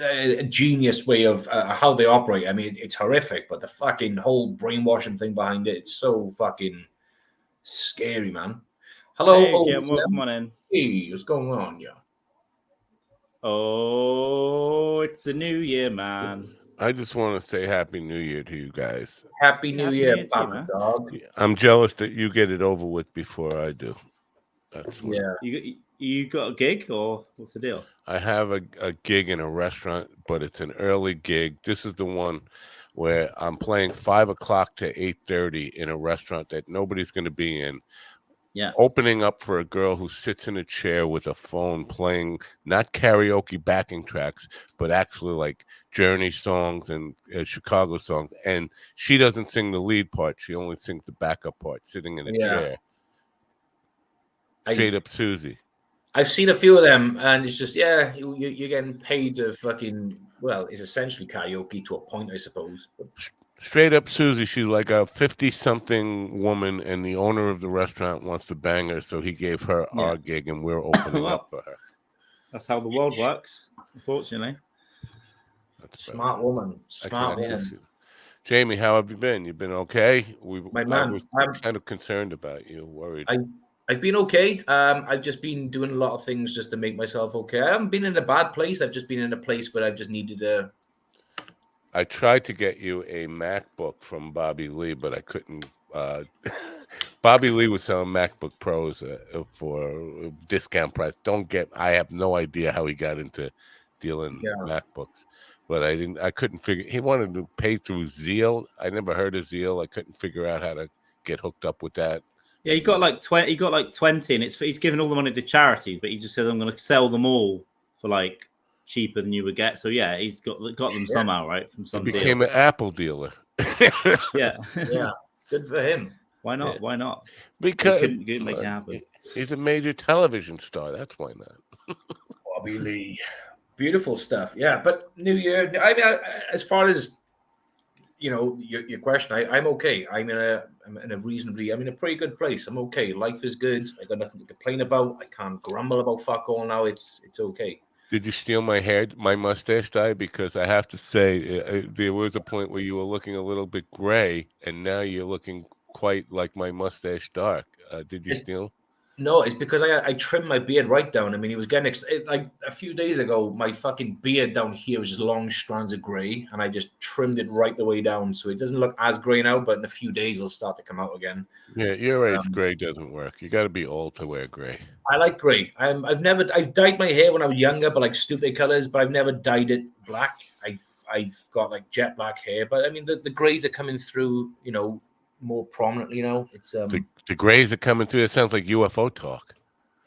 a genius way of how they operate. I mean, it's horrific, but the fucking whole brainwashing thing behind it's so fucking scary, man. Hello, hey, Jim, welcome on in. Hey, what's going on, yeah? Oh, it's the new year, man. I just want to say Happy New Year to you guys. Happy New Year, Papa Dog. I'm jealous that you get it over with before I do. That's You got a gig, or what's the deal? I have a gig in a restaurant, but it's an early gig. This is the one where I'm playing 5 o'clock to 8:30 in a restaurant that nobody's going to be in. Yeah. Opening up for a girl who sits in a chair with a phone playing not karaoke backing tracks, but actually like Journey songs and Chicago songs. And she doesn't sing the lead part. She only sings the backup part, sitting in a chair. Straight up Susie. I've seen a few of them, and it's just, you're getting paid to fucking, well, it's essentially karaoke to a point, I suppose. Straight up Susie, she's like a 50-something woman, and the owner of the restaurant wants to bang her, so he gave her our gig, and we're opening up for her. That's how the world works, unfortunately. Smart woman. Smart woman. Jamie, how have you been? You've been okay? My man, I was kind of concerned about you, worried. I've been okay. I've just been doing a lot of things just to make myself okay. I haven't been in a bad place. I've just been in a place where I've just needed to... I tried to get you a MacBook from Bobby Lee, but I couldn't. Bobby Lee was selling MacBook Pros for a discount price. I have no idea how he got into dealing MacBooks, but I couldn't figure. He wanted to pay through Zeal. I never heard of Zeal. I couldn't figure out how to get hooked up with that. Yeah, he got like 20. He got like 20, and he's giving all the money to charity. But he just said, "I'm going to sell them all for like cheaper than you would get." So yeah, he's got them somehow, right? From some. He became an Apple dealer. Yeah. Good for him. Why not? Why not? Because he couldn't make it happen. He's a major television star. That's why not. Bobby Lee, beautiful stuff. Yeah, but New Year. I mean, as far as your question, I'm okay. I'm in a pretty good place. I'm okay. Life is good. I got nothing to complain about. I can't grumble about fuck all now. It's okay. Did you steal my mustache dye? Because I have to say, there was a point where you were looking a little bit gray, and now you're looking quite like my mustache dark. Did you steal? No, it's because I trimmed my beard right down. I mean, he was getting like a few days ago. My fucking beard down here was just long strands of gray, and I just trimmed it right the way down, so it doesn't look as gray now. But in a few days, it'll start to come out again. Yeah, your age, gray doesn't work. You got to be old to wear gray. I like gray. I've dyed my hair when I was younger, but like stupid colors. But I've never dyed it black. I've got like jet black hair, but I mean the grays are coming through. More prominently, it's the grays are coming through. It sounds like UFO talk.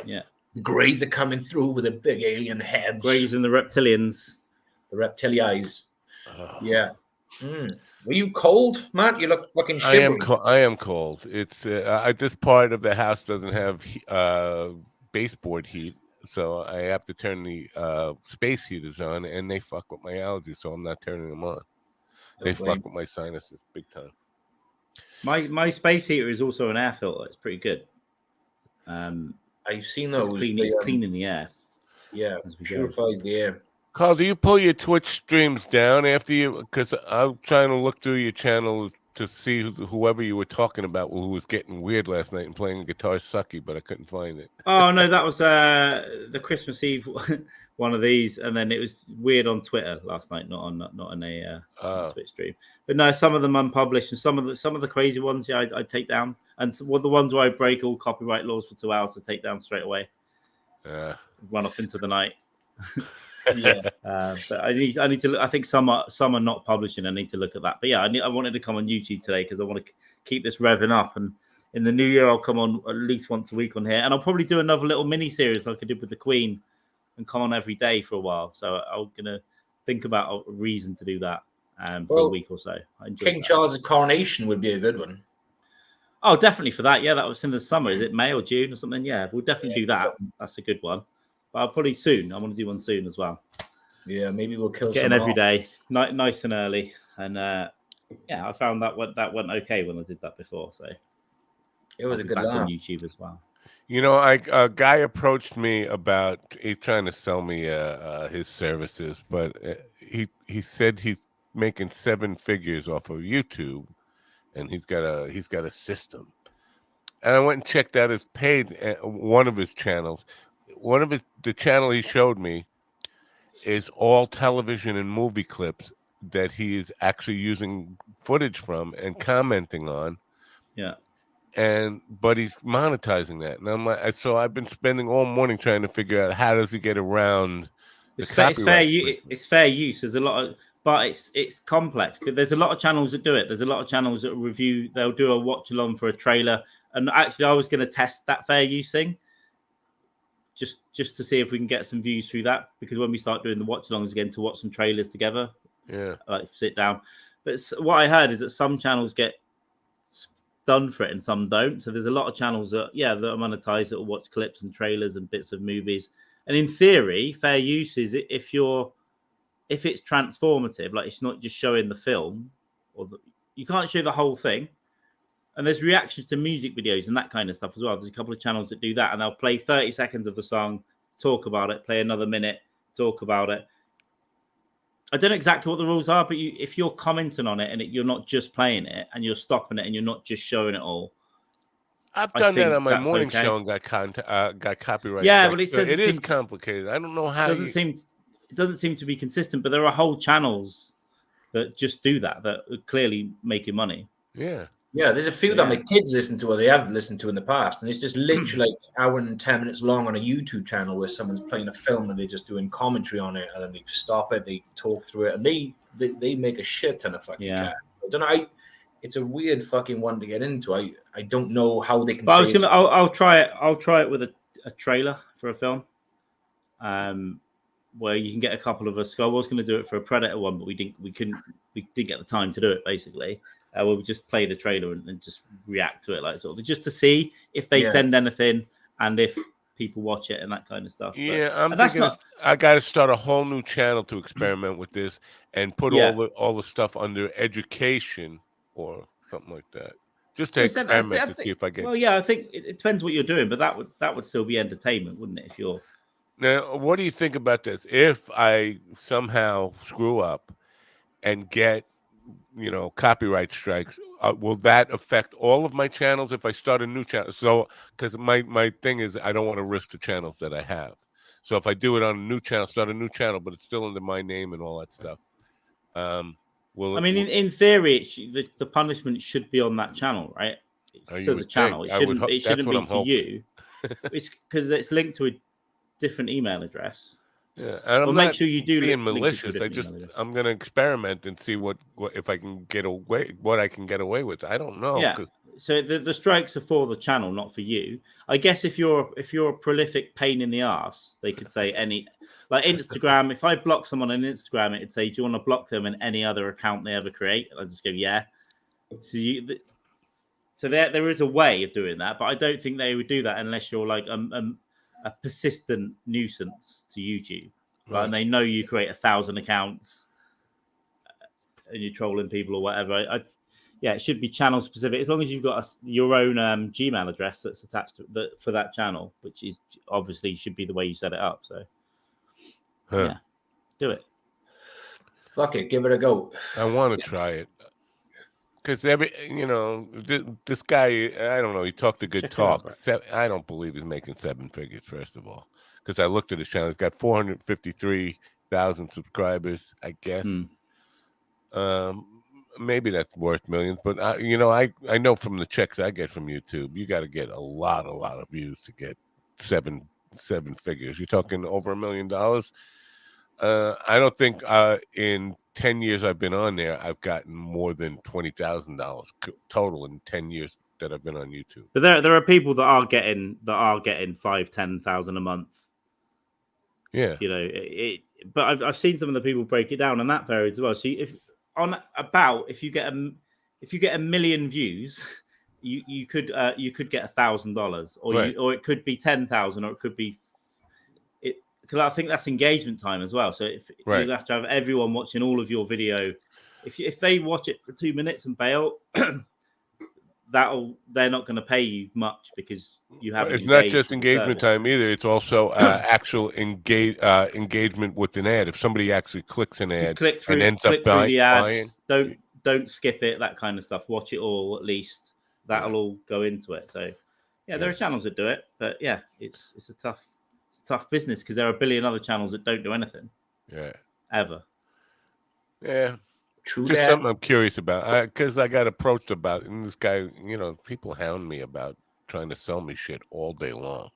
Yeah, the grays are coming through with the big alien heads. Grays and the reptilians, the reptilians. Yeah. Were you cold, Matt? You look fucking shivering. I am cold. It's this part of the house doesn't have baseboard heat, so I have to turn the space heaters on, and they fuck with my allergies, so I'm not turning them on. They fuck with my sinuses big time. My space heater is also an air filter. It's pretty good. I've seen those. It's cleaning the air. Yeah, purifies the air. Carl, do you pull your Twitch streams down after you? Because I'm trying to look through your channel to see whoever you were talking about who was getting weird last night and playing guitar sucky, but I couldn't find it. Oh no, that was the Christmas Eve one of these, and then it was weird on Twitter last night, not on a Twitch stream. But no, some of them unpublished, and some of the crazy ones, yeah, I take down, and the ones where I break all copyright laws for 2 hours to take down straight away. Run off into the night. Yeah, but I need to look. I think some are not publishing. I need to look at that. But yeah, I wanted to come on YouTube today because I want to keep this revving up, and in the new year I'll come on at least once a week on here, and I'll probably do another little mini series like I did with the Queen, and come on every day for a while. So I'm gonna think about a reason to do that for a week or so. King Charles's coronation would be a good one. Oh, definitely for that. Yeah, that was in the summer. Is it May or June or something? Yeah, we'll definitely do that. That's a good one. But I'll probably soon. I want to do one soon as well. Yeah, maybe we'll kill. Get in every day, nice and early, and I found that went okay when I did that before. So it was a good laugh on YouTube as well. You know, a guy approached me about he's trying to sell me his services, but he said he's making 7 figures off of YouTube, and he's got a system. And I went and checked out his page, one of his channels. The channel he showed me is all television and movie clips that he is actually using footage from and commenting on. Yeah. But he's monetizing that, and I'm like, so I've been spending all morning trying to figure out how does he get around the copyright. It's fair use. There's a lot of, but it's complex. But there's a lot of channels that do it. There's a lot of channels that review. They'll do a watch along for a trailer. And actually, I was going to test that fair use thing, just to see if we can get some views through that. Because when we start doing the watch alongs again, to watch some trailers together, like sit down. But what I heard is that some channels get done for it and some don't. So there's a lot of channels that are monetized that will watch clips and trailers and bits of movies. And in theory, fair use is if it's transformative, like it's not just showing the film, you can't show the whole thing. And there's reactions to music videos and that kind of stuff as well. There's a couple of channels that do that, and they'll play 30 seconds of the song, talk about it, play another minute, talk about it. I don't know exactly what the rules are, but if you're commenting on it and you're not just playing it and you're stopping it and you're not just showing it all. I've done that on my morning show and got copyright. Yeah, but it is complicated. I don't know how. It doesn't seem to be consistent, but there are whole channels that just do that are clearly making money. Yeah. Yeah, there's a few that my kids listen to or they have listened to in the past. And it's just literally like an hour and 10 minutes long on a YouTube channel where someone's playing a film and they're just doing commentary on it. And then they stop it, they talk through it, and they make a shit ton of fucking cash. I don't know. It's a weird fucking one to get into. I don't know how they can. But I'll try it. I'll try it with a trailer for a film. Where you can get a couple of us. I was going to do it for a Predator one, but we didn't get the time to do it, basically. We'll just play the trailer and just react to it, like sort of just to see if they send anything and if people watch it and that kind of stuff. Yeah, I'm thinking I got to start a whole new channel to experiment with this and put all the stuff under education or something like that, just to experiment to see if I get. Well, yeah, I think it depends what you're doing, but that would still be entertainment, wouldn't it? If you're now, what do you think about this? If I somehow screw up and get copyright strikes, will that affect all of my channels if I start a new channel? So, because my thing is I don't want to risk the channels that I have. So if I do it on a new channel, start a new channel, but it's still under my name and all that stuff. In theory, the punishment should be on that channel, right? So the channel, it shouldn't be to you. It's because it's linked to a different email address. Yeah, and I'm make sure you do being malicious. I'm going to experiment and see what if I can get away, what I can get away with. I don't know. Yeah. So the strikes are for the channel, not for you. I guess if you're a prolific pain in the ass, they could say like Instagram. If I block someone on Instagram, it'd say, "Do you want to block them in any other account they ever create?" And I just go, "Yeah." So there is a way of doing that, but I don't think they would do that unless you're like a persistent nuisance to YouTube, right? And they know you create 1,000 accounts and you're trolling people or whatever. It should be channel specific as long as you've got your own Gmail address that's attached to for that channel, which is obviously should be the way you set it up. So, do it. Fuck it, give it a go. I want to try it Because this guy, I don't know, he talked a good talk. I don't believe he's making 7 figures, first of all. Because I looked at his channel. He's got 453,000 subscribers, I guess. Maybe that's worth millions, but I know from the checks I get from YouTube, you got to get a lot of views to get seven figures. You're talking over $1 million. I don't think in 10 years I've been on there, I've gotten more than $20,000 total in 10 years that I've been on YouTube. But there are people that are getting 5,000-10,000 a month. Yeah, but I've seen some of the people break it down, and that varies as well. So if you get a million views, you could get $1,000, or it could be 10,000, or it could be it, because I think that's engagement time as well. So if you have to have everyone watching all of your video, if they watch it for 2 minutes and bail, they're not going to pay you much because you haven't. It's not just engagement time either. It's also actual engagement with an ad. If somebody actually clicks an ad and ends up buying, don't skip it. That kind of stuff. Watch it all at least. That'll all go into it. So there are channels that do it, but it's a tough business because there are a billion other channels that don't do anything. Yeah. Ever. Yeah. True. Just something I'm curious about, because I got approached about it, and this guy, people hound me about trying to sell me shit all day long.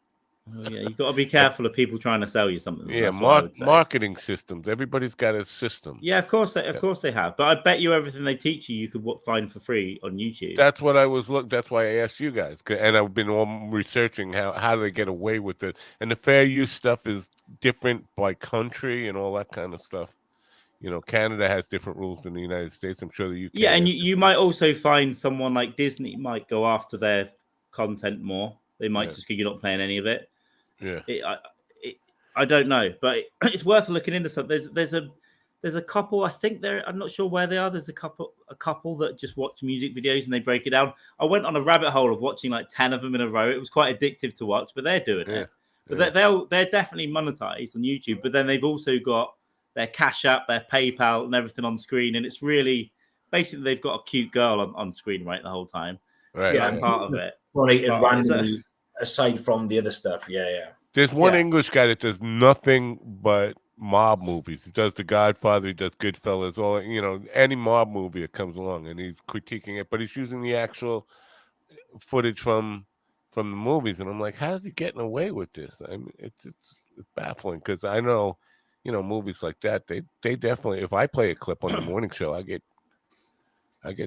Oh, yeah, you got to be careful of people trying to sell you something. Yeah, marketing systems. Everybody's got a system. Yeah, of course they have. But I bet you everything they teach you could find for free on YouTube. That's what I was looking. That's why I asked you guys, and I've been researching how do they get away with it, and the fair use stuff is different by country and all that kind of stuff. Canada has different rules than the United States. I'm sure the UK. Yeah, and you might also find someone like Disney might go after their content more. They might just go, you're not playing any of it. Yeah. I don't know, but it's worth looking into something. There's a couple. I think I'm not sure where they are. There's a couple that just watch music videos and they break it down. I went on a rabbit hole of watching like 10 of them in a row. It was quite addictive to watch, but they're doing it. But they're definitely monetized on YouTube. But then they've also got their Cash App, their PayPal, and everything on screen. And it's really basically they've got a cute girl on screen the whole time. Right. Yeah, that's part of it. Randomly, aside from the other stuff. Yeah. There's one English guy that does nothing but mob movies. He does The Godfather, he does Goodfellas, any mob movie that comes along, and he's critiquing it, but he's using the actual footage from the movies, and I'm like, how's he getting away with this? I mean, it's baffling because I know, movies like that, they definitely. If I play a clip on the morning show, I get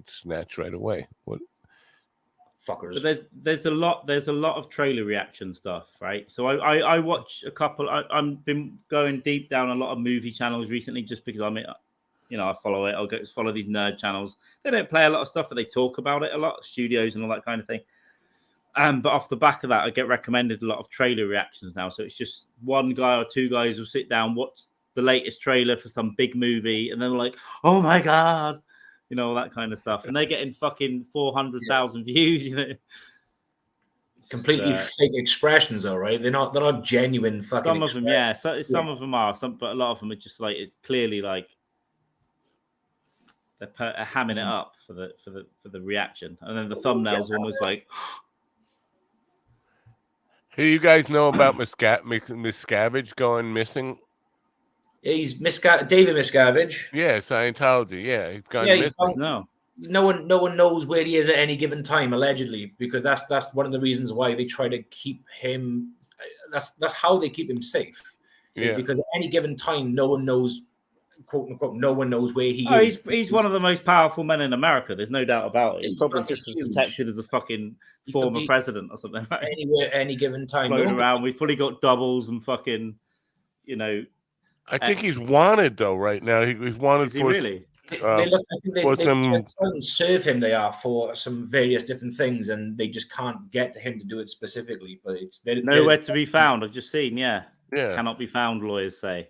snatched right away. What? Fuckers. But there's a lot of trailer reaction stuff, right? So I watch a couple. I've been going deep down a lot of movie channels recently, just because I follow it. I'll go follow these nerd channels. They don't play a lot of stuff, but they talk about it a lot, studios and all that kind of thing. But off the back of that, I get recommended a lot of trailer reactions now. So it's just one guy or two guys will sit down, watch the latest trailer for some big movie, and then they're like, "Oh my god." All that kind of stuff, and they're getting fucking 400,000 views. It's completely fake expressions, though, right? They're not genuine. Fucking some of them, yeah. So some of them are, but a lot of them are just like it's clearly like they're hamming it up for the reaction, and then the thumbnail's almost like. Hey, you guys know about Miscavige going missing? He's David Miscavige. Yeah, Scientology. Yeah, he's gone missing. No one knows where he is at any given time, allegedly, because that's one of the reasons why they try to keep him. That's how they keep him safe. Yeah, because at any given time, no one knows, quote unquote, no one knows where he is. He's one of the most powerful men in America. There's no doubt about it. He's probably just as protected as a fucking former president or something. Right? Anywhere, any given time, floating around. We've probably got doubles and fucking, I think he's wanted though right now. He's wanted for really. They serve him. They are for some various different things, and they just can't get him to do it specifically. But it's nowhere to be found. I've just seen. Yeah, cannot be found. Lawyers say.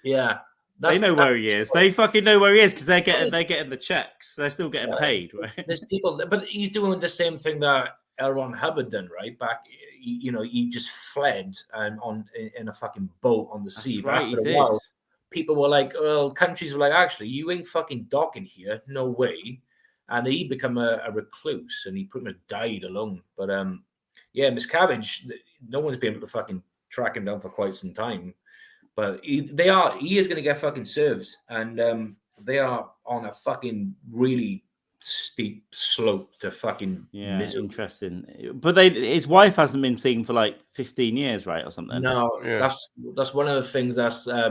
Yeah, they know where he is. They fucking know where he is because they're getting the checks. They're still getting paid, right? There's people, but he's doing the same thing that L. Ron Hubbard done, right? Back, he just fled in a fucking boat on the sea. Right, after a while, people were like, well, countries were like, actually, you ain't fucking docking here, no way. and he become a recluse, and he pretty much died alone. But yeah, Miscavige, no one's been able to fucking track him down for quite some time. But he is going to get fucking served, and they are on a fucking really steep slope to fucking misery. Interesting. But his wife hasn't been seen for like 15 years, right, or something. No, that's one of the things that's that's so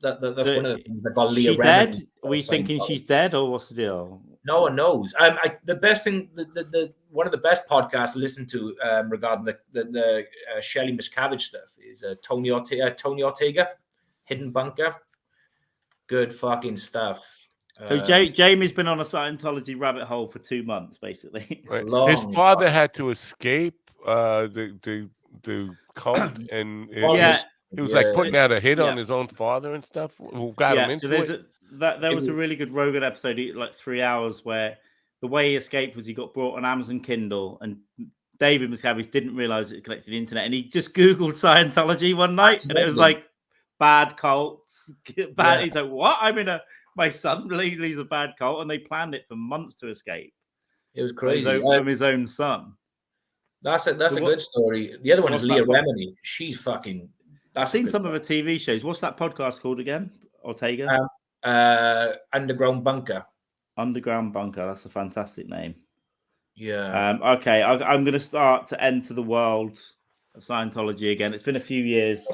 one of the things that got Leah Remini. Dead? Are we thinking she's dead, or what's the deal? No one knows. The best thing, the one of the best podcasts to listen to regarding the Shelley Miscavige stuff is Tony Ortega, Hidden Bunker. Good fucking stuff. So Jamie's been on a Scientology rabbit hole for 2 months, basically. Right. His father had to escape the cult, and he was like putting out a hit on his own father and stuff. Who got him into it? There was a really good Rogan episode, like 3 hours, where the way he escaped was he got brought on Amazon Kindle, and David Miscavige didn't realize it connected to the internet, and he just Googled Scientology one night, and it was like bad cults, bad. Yeah. He's like, what? My son leads a bad cult, and they planned it for months to escape. It was crazy from his own son. That's a good story. The other one is Leah Remini. She's fucking. I've seen some of her TV shows. What's that podcast called again? Ortega. Underground Bunker. Underground Bunker. That's a fantastic name. Yeah. Okay, I'm going to start to enter the world of Scientology again. It's been a few years.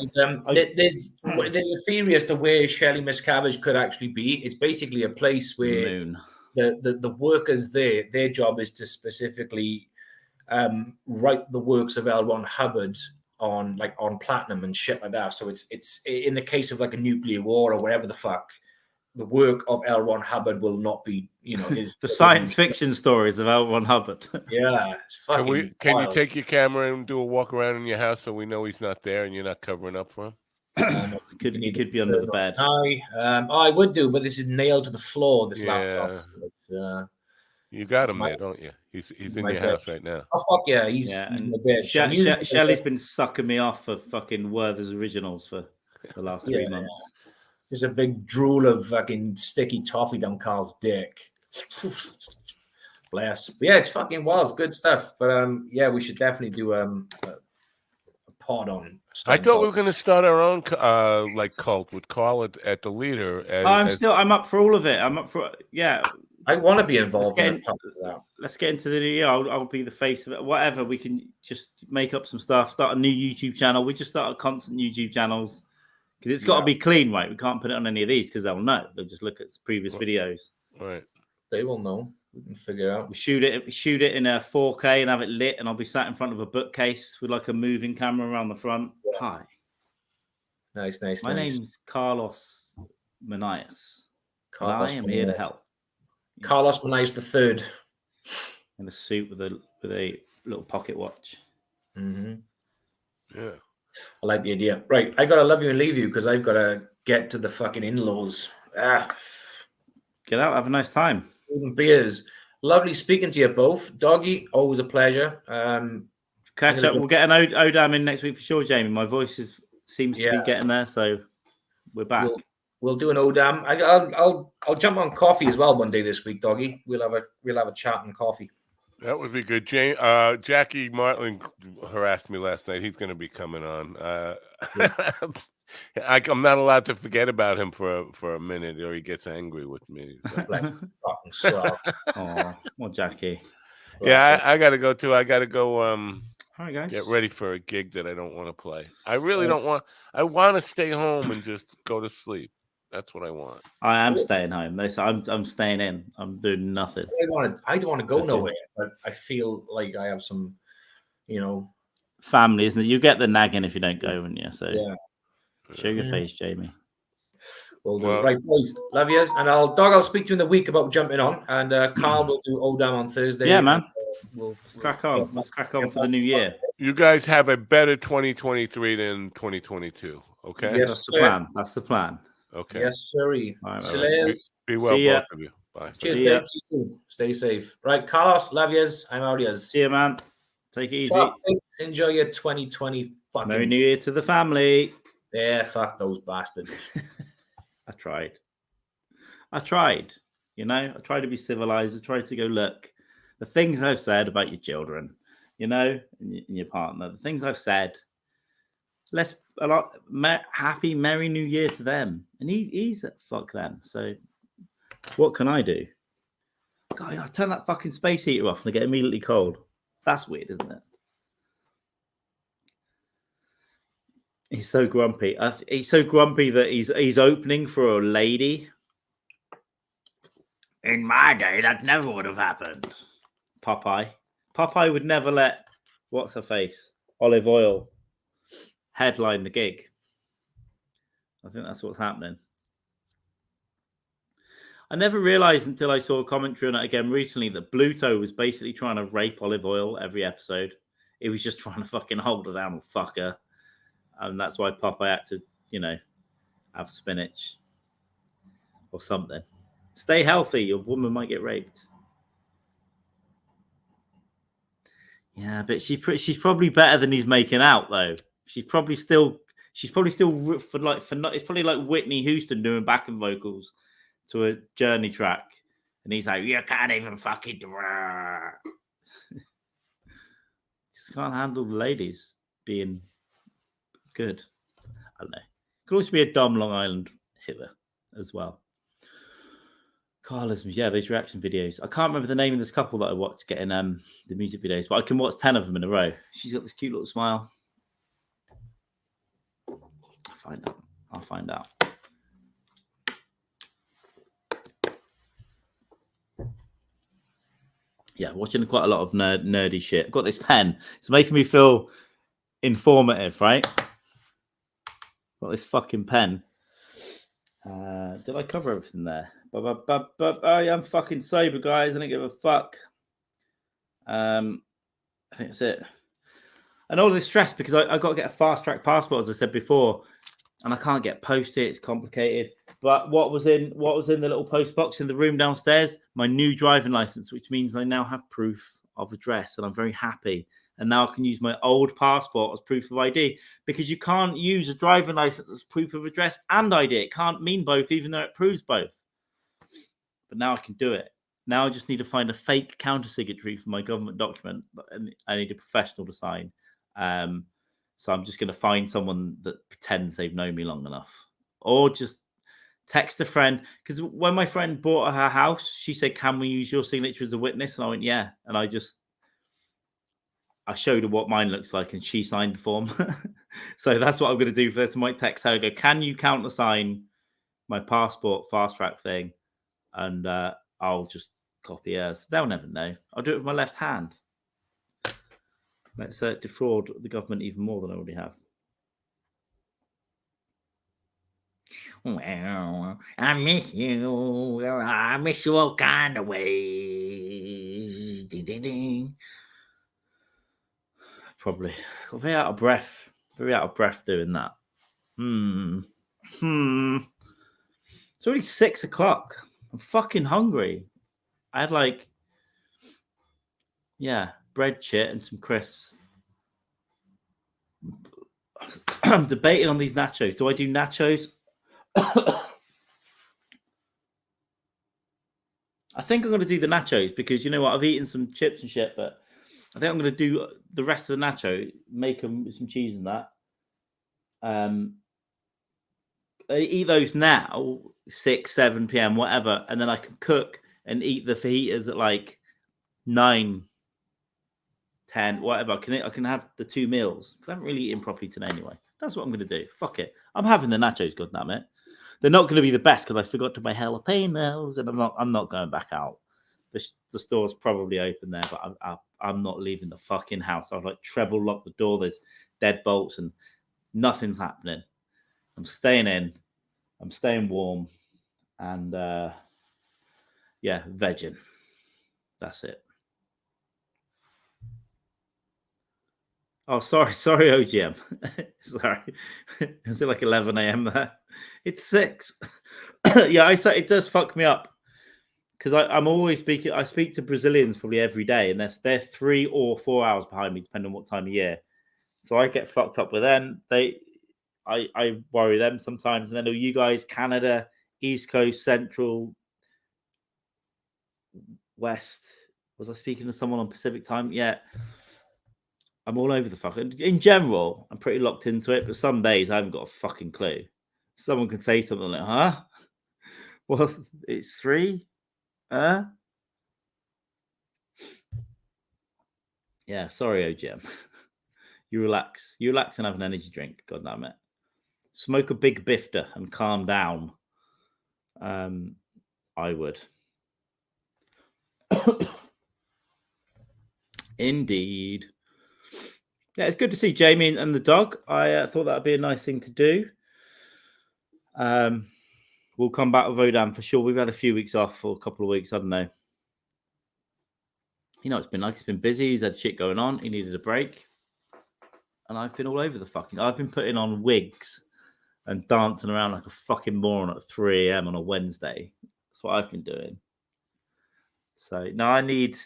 There's a theory as to where Shelley Miscavige could actually be. It's basically a place where the workers there, their job is to specifically write the works of L. Ron Hubbard on platinum and shit like that. So it's in the case of like a nuclear war or whatever the fuck, the work of L. Ron Hubbard will not be, the science fiction stories of L. Ron Hubbard. Yeah, it's fucking. Can you take your camera and do a walk around in your house so we know he's not there and you're not covering up for him? He could be under the bed. I would do, but this is nailed to the floor. This laptop. So you got him there, don't you? He's in your house right now. Oh fuck yeah, he's in the bed. Shelley's been sucking me off for fucking Werther's Originals for the last 3 months. There's a big drool of fucking sticky toffee down Carl's dick. Bless. But yeah, it's fucking wild. It's good stuff. But yeah, we should definitely do a pod on. I thought we were going to start our own cult with Carl at the leader. I'm up for all of it. I'm up for I want to be involved Let's get into the new year. I'll be the face of it. Whatever. We can just make up some stuff. Start a new YouTube channel. We just start a constant YouTube channels. Because it's got to be clean, right? We can't put it on any of these because they'll know. They'll just look at previous videos. Right. They will know. We can figure it out. We shoot it in a 4K and have it lit, and I'll be sat in front of a bookcase with like a moving camera around the front. Yeah. Hi. Nice. My name's Carlos Manias. I am here to help. Carlos Manias III. In a suit with a little pocket watch. Mm-hmm. Yeah. I like the idea. Right, I gotta love you and leave you because I've got to get to the fucking in-laws. Get out, have a nice time. Beers. Lovely speaking to you both. Doggy, always a pleasure. Catch up. We'll get an Odam in next week for sure, Jamie. My voice seems to be getting there, so we're back. We'll do an Odam. I'll jump on coffee as well one day this week, Doggy. We'll have a chat on coffee. That would be good. Jackie Martling harassed me last night. He's going to be coming on. I'm not allowed to forget about him for a minute, or he gets angry with me. Well, Jackie. Yeah, I got to go too. I got to go. All right, guys. Get ready for a gig that I don't want to play. I really don't want. I want to stay home and just go to sleep. That's what I want. I am staying home. I'm staying in. I'm doing nothing. I don't want to go nowhere, but I feel like I have some, family, isn't it? You get the nagging if you don't go, wouldn't you? So show your face, Jamie. We'll do. Right, boys. Love yous. And I'll speak to you in the week about jumping on. And Carl will do Odam on Thursday. Yeah, man. Let's crack on. Let's crack on for the new year. You guys have a better 2023 than 2022. Okay. Yes, that's the plan. That's the plan. Okay. Yes, sir. Right. Be well, both of you. Bye. Cheers, you too. Stay safe. Right, Carlos, love yous. I'm out yous. See you, man. Take it easy. Enjoy your 2020. Merry New Year to the family. Yeah, fuck those bastards. I tried. You know, I try to be civilized. I try to go, look, the things I've said about your children, you know, and your partner, the things I've said, happy Merry New Year to them. And he's fuck them. So what can I do? God, I turn that fucking space heater off and I get immediately cold. That's weird, isn't it? He's so grumpy. He's so grumpy that he's opening for a lady. In my day, that never would have happened. Popeye would never let what's her face, Olive Oil, headline the gig. I think that's what's happening. I never realized until I saw a commentary on it again recently that Bluto was basically trying to rape Olive Oil every episode. He was just trying to fucking hold her down and fuck her. And that's why Popeye had to, you know, have spinach or something. Stay healthy. Your woman might get raped. Yeah, but she's probably better than he's making out, though. She's probably still it's probably like Whitney Houston doing backing vocals to a Journey track, and he's like, "You can't even fucking just can't handle the ladies being good." I don't know. Could also be a dumb Long Island hitter as well. Carlism, yeah, those reaction videos. I can't remember the name of this couple that I watched getting the music videos, but I can watch 10 of them in a row. She's got this cute little smile. I'll find out. Yeah, watching quite a lot of nerdy shit. I've got this pen. It's making me feel informative, right? Got this fucking pen. Did I cover everything there? I am fucking sober, guys. I don't give a fuck. I think that's it. And all this stress because I got to get a fast track passport, as I said before, and I can't get posted. It's complicated. But what was in the little post box in the room downstairs? My new driving license, which means I now have proof of address, and I'm very happy. And now I can use my old passport as proof of ID, because you can't use a driving license as proof of address and ID. It can't mean both, even though it proves both. But now I can do it. Now I just need to find a fake counter signatory for my government document, and I need a professional to sign. So I'm just going to find someone that pretends they've known me long enough, or just text a friend. Because when my friend bought her house, she said, "Can we use your signature as a witness?" And I went, "Yeah." And I showed her what mine looks like, and she signed the form. So that's what I'm going to do for this. I might text her, go, "Can you countersign my passport fast track thing?" And I'll just copy hers. They'll never know. I'll do it with my left hand. Let's defraud the government even more than I already have. Well, I miss you. I miss you all kind of ways. Probably got very out of breath. Very out of breath doing that. It's already 6 o'clock. I'm fucking hungry. I had bread chit and some crisps. I'm debating on these nachos. Do I do nachos? I think I'm going to do the nachos because you know what? I've eaten some chips and shit, but I think I'm going to do the rest of the nacho, make them with some cheese and that. I eat those now, 6, 7 p.m., whatever, and then I can cook and eat the fajitas at 9, 10, whatever. I can have the 2 meals. I haven't really eaten properly today anyway. That's what I'm going to do. Fuck it. I'm having the nachos, goddammit. They're not going to be the best because I forgot to buy jalapenos, and I'm not going back out. The store's probably open there, but I'm not leaving the fucking house. I've treble locked the door. There's deadbolts and nothing's happening. I'm staying in. I'm staying warm, and vegging. That's it. Oh, sorry, OGM. Sorry, is it 11 a.m. there? It's 6. Yeah, it does fuck me up because I'm always speaking. I speak to Brazilians probably every day, and they're 3 or 4 hours behind me, depending on what time of year. So I get fucked up with them. I worry them sometimes, and then you guys, Canada, East Coast, Central, West. Was I speaking to someone on Pacific time? Yeah. I'm all over the fuck. In general, I'm pretty locked into it, but some days I haven't got a fucking clue. Someone can say something like, huh? Well, it's 3? Huh? Yeah, sorry, OGM. You relax. You relax and have an energy drink. God damn it. Smoke a big bifter and calm down. I would. Indeed. Yeah, it's good to see Jamie and the dog. I thought that'd be a nice thing to do. We'll come back with Odam for sure. We've had a few weeks off for a couple of weeks. I don't know. You know, it's been like, it's been busy. He's had shit going on. He needed a break. And I've been all over the fucking... I've been putting on wigs and dancing around like a fucking moron at 3 a.m. on a Wednesday. That's what I've been doing. So now I need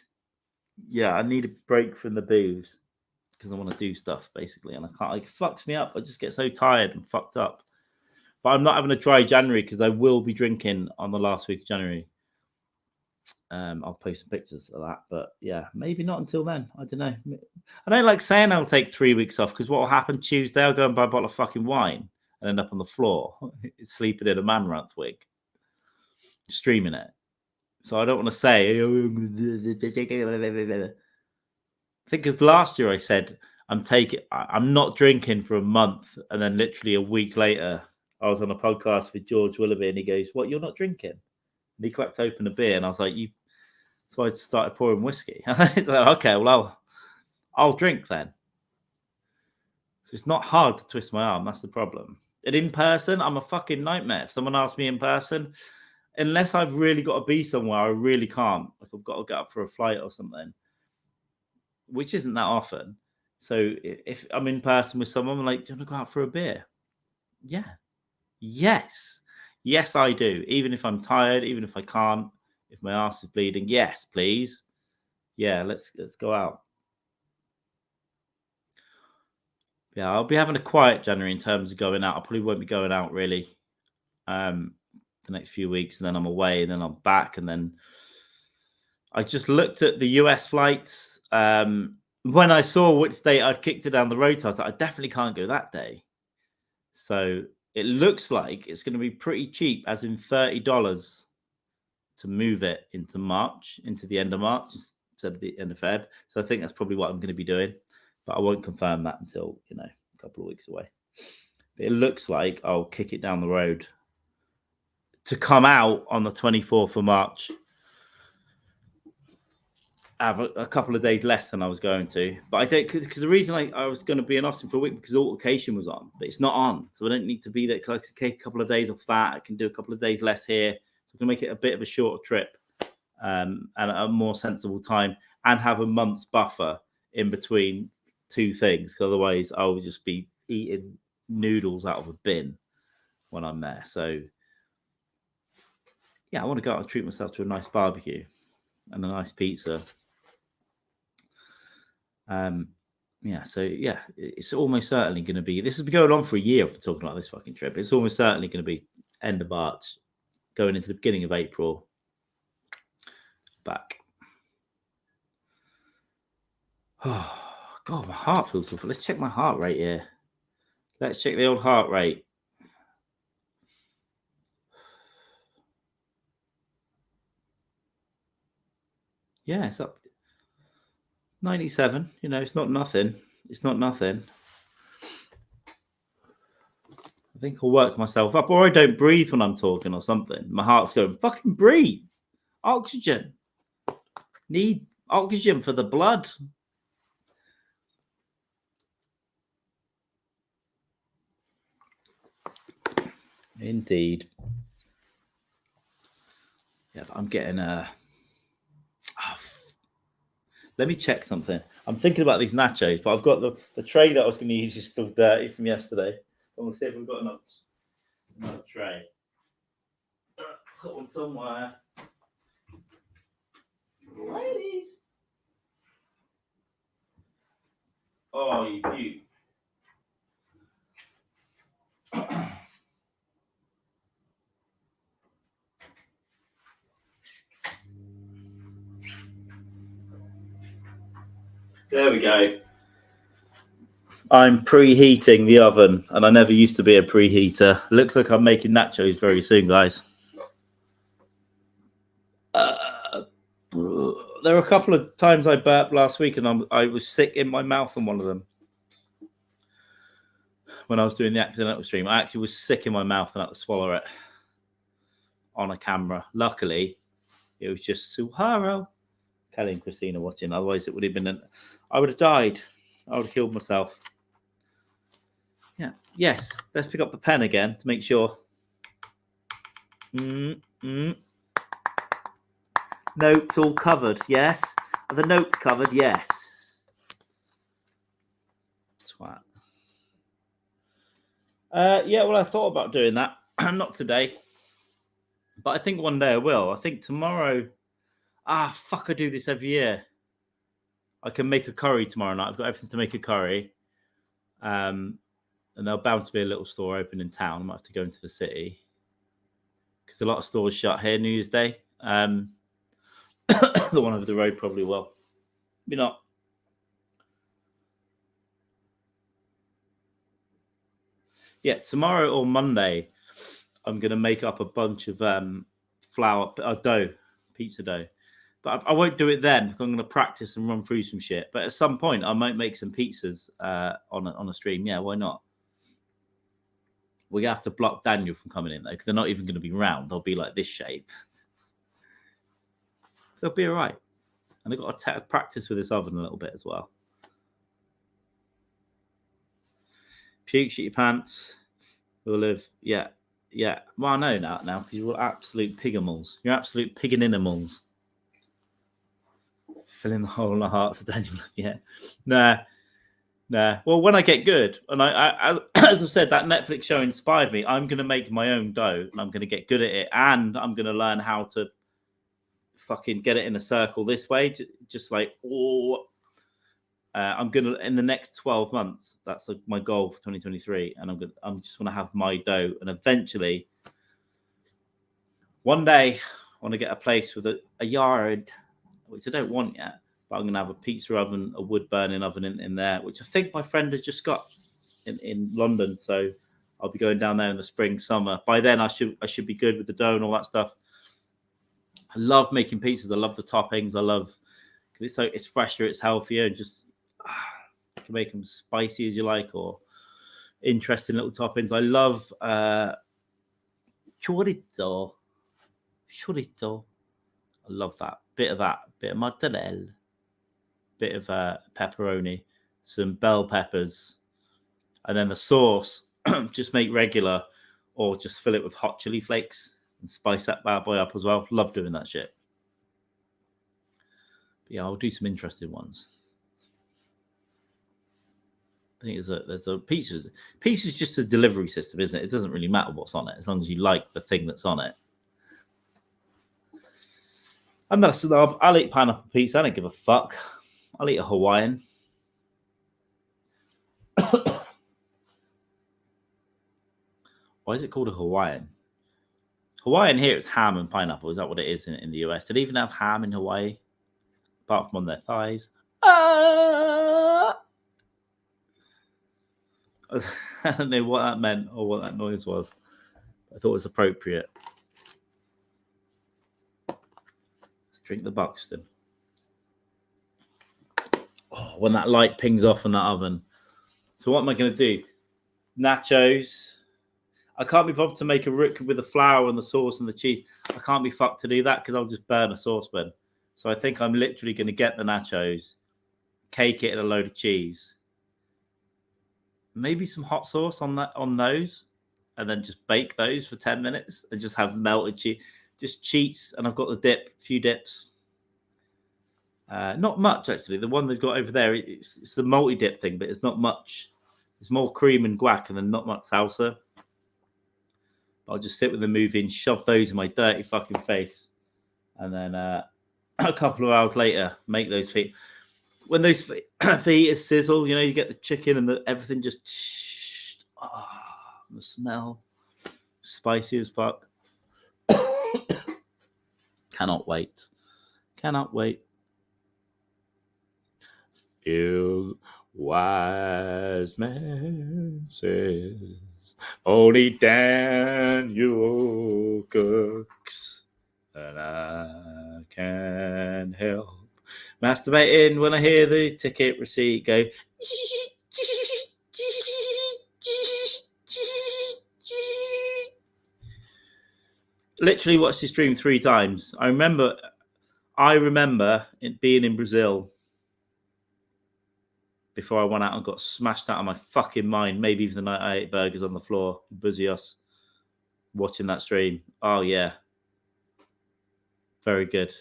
a break from the booze because I want to do stuff basically, and I can't. It fucks me up. I just get so tired and fucked up. But I'm not having a dry January because I will be drinking on the last week of January. I'll post some pictures of that, but yeah, maybe not until then. I don't know. I don't like saying I'll take 3 weeks off because what will happen Tuesday? I'll go and buy a bottle of fucking wine and end up on the floor sleeping in a man ranth wig, streaming it. So I don't want to say. I think because last year I said I'm not drinking for a month, and then literally a week later I was on a podcast with George Willoughby, and he goes, "What? You're not drinking?" And he cracked open a beer, and I was like, "You." So I started pouring whiskey. Like, okay, well I'll drink then. So it's not hard to twist my arm. That's the problem. And in person, I'm a fucking nightmare. If someone asks me in person, unless I've really got to be somewhere, I really can't. Like I've got to get up for a flight or something, which isn't that often. So if I'm in person with someone, I'm like, do you want to go out for a beer? Yeah. Yes, I do. Even if I'm tired, even if I can't, if my ass is bleeding, yes, please. Yeah, let's go out. Yeah, I'll be having a quiet January in terms of going out. I probably won't be going out really the next few weeks, and then I'm away, and then I'm back, and then I just looked at the US flights. When I saw which date I'd kicked it down the road to, I was like, I definitely can't go that day. So it looks like it's going to be pretty cheap, as in $30 to move it into March, into the end of March instead of the end of Feb. So I think that's probably what I'm going to be doing, but I won't confirm that until, a couple of weeks away. But it looks like I'll kick it down the road to come out on the 24th of March. Have a couple of days less than I was going to, but I don't, because the reason I was going to be in Austin for a week because Altercation was on, but it's not on, so I don't need to be there. I can take a couple of days off that. I can do a couple of days less here, so I can make it a bit of a shorter trip and a more sensible time, and have a month's buffer in between two things. Because otherwise, I will just be eating noodles out of a bin when I'm there. So yeah, I want to go out and treat myself to a nice barbecue and a nice pizza. It's almost certainly going to be, this has been going on for a year. I've been talking about this fucking trip. It's almost certainly going to be end of March, going into the beginning of April. Back. Oh God, my heart feels so full. Let's check my heart rate here. Let's check the old heart rate. Yeah, it's up 97. It's not nothing. It's not nothing. I think I'll work myself up, or I don't breathe when I'm talking or something. My heart's going, fucking breathe. Oxygen. Need oxygen for the blood. Indeed. Yeah, but I'm getting let me check something. I'm thinking about these nachos, but I've got the tray that I was going to use is still dirty from yesterday. I'm going to see if we've got another tray. I've got one somewhere. Ladies. Oh, you beaut. There we go. I'm preheating the oven, and I never used to be a preheater. Looks like I'm making nachos very soon, guys. There were a couple of times I burped last week, and I was sick in my mouth on one of them. When I was doing the accidental stream, I actually was sick in my mouth and I had to swallow it on a camera. Luckily, it was just Suharo, Kelly and Christina watching. Otherwise, it would have been I would have died. I would have killed myself. Yeah. Yes. Let's pick up the pen again to make sure. Notes all covered. Yes. Are the notes covered? Yes. Twat. Yeah, well, I thought about doing that. Not today. But I think one day I will. I think tomorrow. I do this every year. I can make a curry tomorrow night. I've got everything to make a curry. And there'll bound to be a little store open in town. I might have to go into the city. Because a lot of stores shut here New Year's Day. The one over the road probably will. Maybe not. Yeah, tomorrow or Monday, I'm going to make up a bunch of dough, pizza dough. But I won't do it then. I'm going to practice and run through some shit. But at some point, I might make some pizzas on a stream. Yeah, why not? We have to block Daniel from coming in, though, because they're not even going to be round. They'll be like this shape. They'll be all right. And I've got to practice with this oven a little bit as well. Puke, shit your pants. We'll live. Yeah. Well, I know now because you're absolute pigamals. You're absolute piganimals. Filling the hole in the hearts of Daniel. Yeah. Nah. Well, when I get good, and I as I've said, that Netflix show inspired me. I'm going to make my own dough, and I'm going to get good at it, and I'm going to learn how to fucking get it in a circle this way, just like I'm gonna in the next 12 months. That's my goal for 2023, and I'm just gonna have my dough, and eventually, one day, I want to get a place with a yard, which I don't want yet. But I'm gonna have a pizza oven, a wood burning oven in there, which I think my friend has just got in London. So I'll be going down there in the spring, summer. By then, I should be good with the dough and all that stuff. I love making pizzas. I love the toppings. I love because it's fresher, it's healthier, and just you can make them spicy as you like or interesting little toppings. I love chorizo. I love that. Bit of mozzarella, bit of pepperoni, some bell peppers, and then the sauce. Just make regular, or just fill it with hot chili flakes and spice that bad boy up as well. Love doing that shit. But yeah, I'll do some interesting ones. I think there's a pizza's just a delivery system, isn't it? It doesn't really matter what's on it as long as you like the thing that's on it. I'm not a snob. I'll eat pineapple pizza. I don't give a fuck. I'll eat a Hawaiian. Why is it called a Hawaiian? Hawaiian here is ham and pineapple. Is that what it is in the US? Do they even have ham in Hawaii? Apart from on their thighs. I don't know what that meant or what that noise was. I thought it was appropriate. Let's drink the Buxton. Oh, when that light pings off in that oven. So what am I going to do? Nachos. I can't be bothered to make a root with the flour and the sauce and the cheese. I can't be fucked to do that because I'll just burn a saucepan. So I think I'm literally going to get the nachos, cake it in a load of cheese, maybe some hot sauce on those, and then just bake those for 10 minutes and just have melted cheese. Just cheats, and I've got the few dips. Not much actually. The one they've got over there, it's the multi-dip thing, but it's not much. It's more cream and guac, and then not much salsa. I'll just sit with the movie and shove those in my dirty fucking face. And then a couple of hours later, make those feet. When those fajitas sizzle, you get the chicken and everything just... the smell. Spicy as fuck. Cannot wait. ill wise man says only Daniel cooks, and I can't help masturbating when I hear the ticket receipt go. Literally watched the stream 3 times. I remember it being in Brazil before I went out and got smashed out of my fucking mind. Maybe even the night I ate burgers on the floor, Buzios, watching that stream. Oh yeah, very good.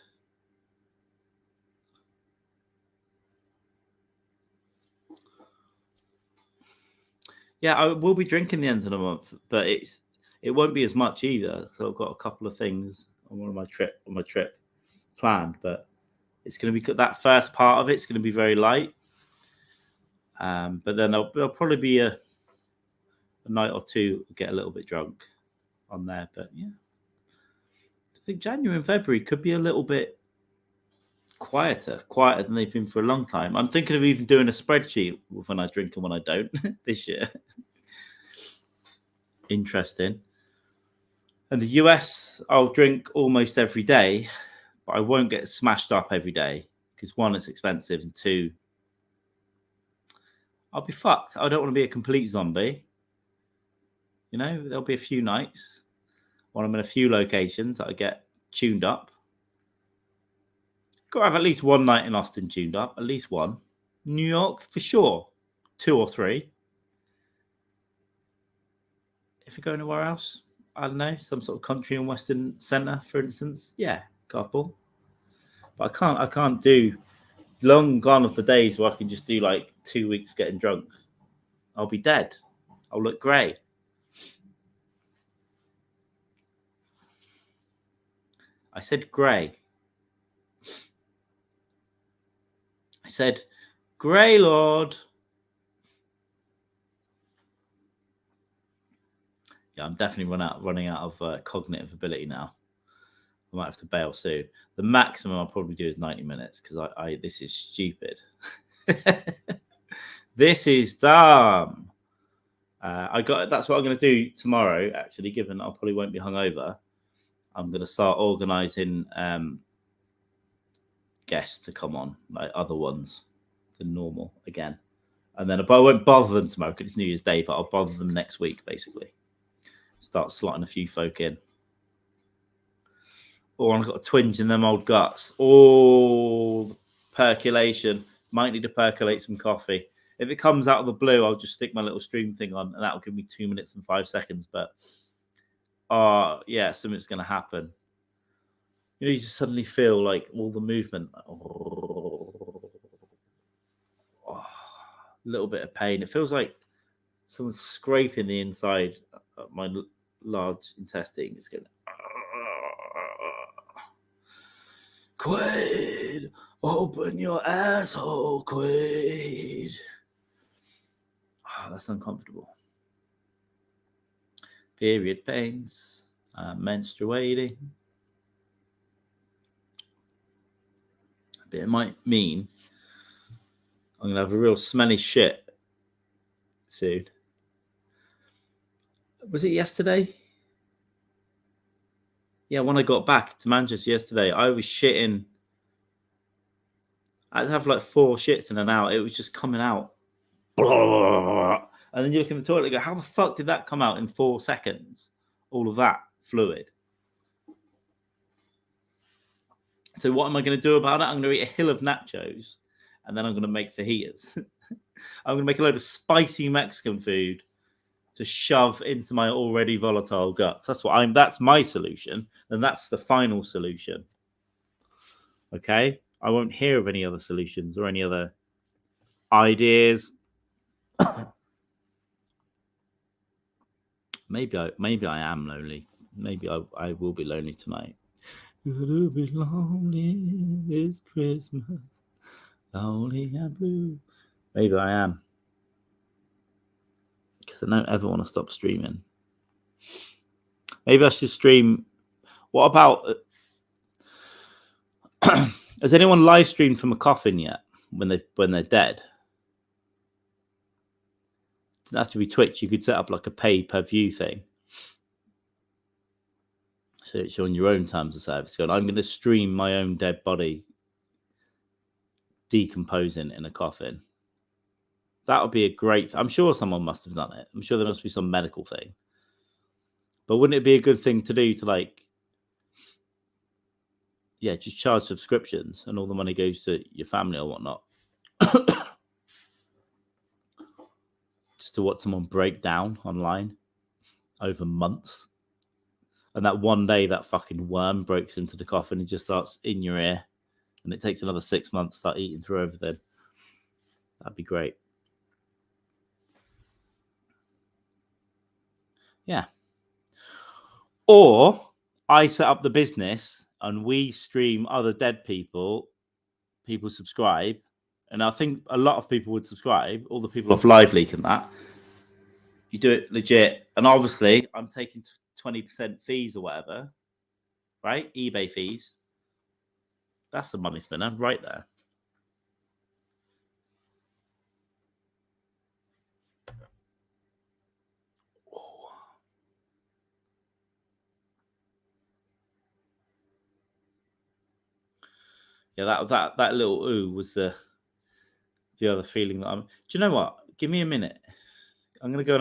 Yeah, I will be drinking the end of the month, but it won't be as much either. So I've got a couple of things on my trip planned, but it's going to be that first part of it's going to be very light. But then there'll probably be a night or two get a little bit drunk on there. But yeah, I think January and February could be a little bit quieter than they've been for a long time. I'm thinking of even doing a spreadsheet with when I drink and when I don't this year. Interesting. And the US, I'll drink almost every day, but I won't get smashed up every day because 1, it's expensive, and 2, I'll be fucked. I don't want to be a complete zombie. You know, there'll be a few nights when I'm in a few locations that I get tuned up. Got to have at least 1 night in Austin tuned up, at least 1. New York, for sure, 2 or 3. If we go anywhere else, I don't know, some sort of country and western center, for instance, yeah, couple. But I can't do. Long gone of the days where I can just do like 2 weeks getting drunk. I'll be dead. I'll look grey. I said grey. I said grey, Lord. Yeah, I'm definitely running out of cognitive ability now. I might have to bail soon. The maximum I'll probably do is 90 minutes because I this is stupid. This is dumb. That's what I'm going to do tomorrow. Actually, given I probably won't be hungover, I'm going to start organising guests to come on, like other ones than normal again. And then I won't bother them tomorrow because it's New Year's Day, but I'll bother them next week, basically. Start slotting a few folk in. Oh, I've got a twinge in them old guts. Oh, percolation. Might need to percolate some coffee. If it comes out of the blue, I'll just stick my little stream thing on, and that'll give me 2 minutes and 5 seconds. But, yeah, something's going to happen. You know, you just suddenly feel like all the movement. A little bit of pain. It feels like someone's scraping the inside of my large intestine. It's going, Quaid, open your asshole, Quaid. Oh, that's uncomfortable. Period pains, menstruating. But it might mean I'm going to have a real smelly shit soon. Was it yesterday? Yeah, when I got back to Manchester yesterday, I was shitting. I had to have like 4 shits in and out. It was just coming out. And then you look in the toilet and go, how the fuck did that come out in 4 seconds? All of that fluid. So what am I going to do about it? I'm going to eat a hill of nachos, and then I'm going to make fajitas. I'm going to make a load of spicy Mexican food to shove into my already volatile guts. That's my solution, and that's the final solution. Okay? I won't hear of any other solutions or any other ideas. Maybe I am lonely. Maybe I will be lonely tonight. You'll be lonely this Christmas. Lonely and blue. Maybe I am. Because I don't ever want to stop streaming. Maybe I should stream. What about... Has anyone live streamed from a coffin yet? when they're dead. It doesn't have to be Twitch. You could set up like a pay-per-view thing. So it's on your own terms of service. Going, I'm going to stream my own dead body decomposing in a coffin. That would be a great... I'm sure someone must have done it. I'm sure there must be some medical thing. But wouldn't it be a good thing to do to like... Yeah, just charge subscriptions and all the money goes to your family or whatnot. Just to watch someone break down online over months. And that one day that fucking worm breaks into the coffin and just starts in your ear. And it takes another 6 months to start eating through everything. That'd be great. Yeah. Or I set up the business and we stream other dead people. People subscribe. And I think a lot of people would subscribe. All the people off Live Leak and that. You do it legit. And obviously, I'm taking 20% fees or whatever. Right? eBay fees. That's a money spinner right there. Yeah, that little ooh was the other feeling that I'm. Do you know what? Give me a minute. I'm gonna go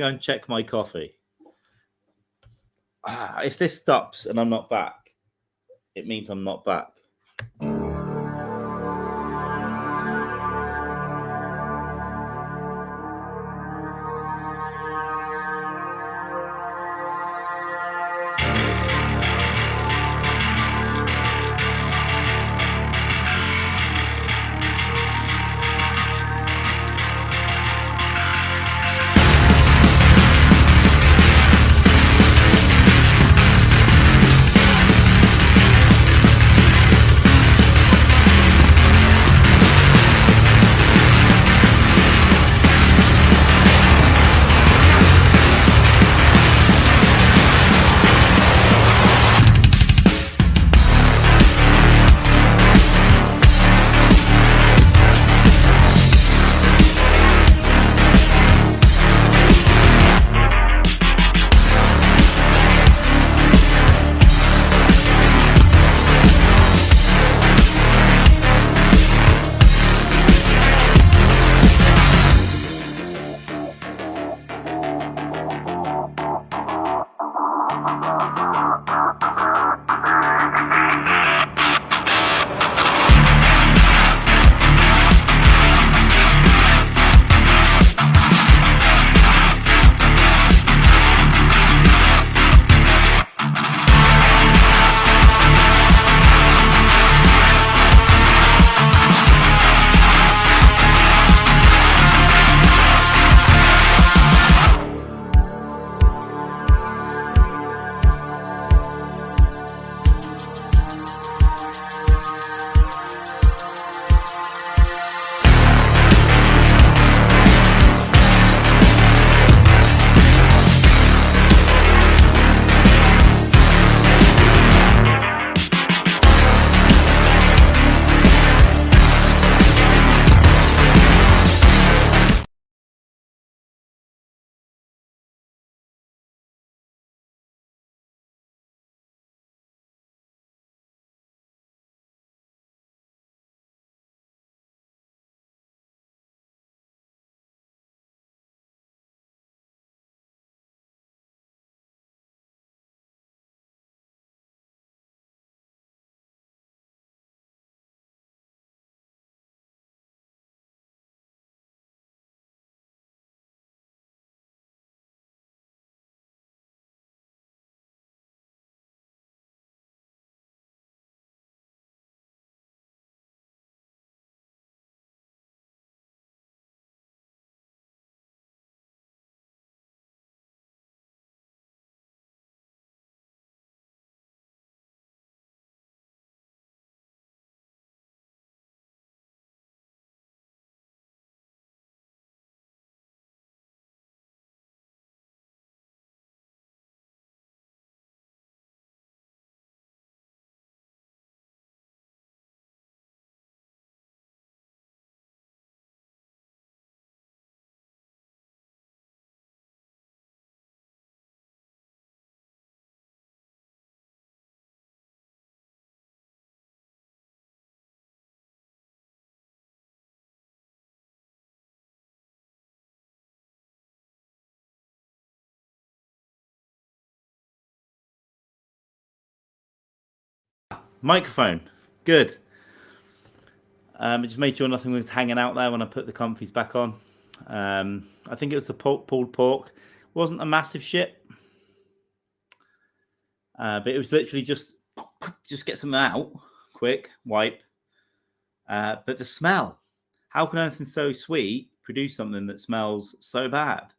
and check my coffee. If this stops and I'm not back, it means I'm not back. Microphone. Good. I just made sure nothing was hanging out there when I put the comfies back on. I think it was the pulled pork. Wasn't a massive shit. But it was literally just get something out quick, wipe. But the smell. How can anything so sweet produce something that smells so bad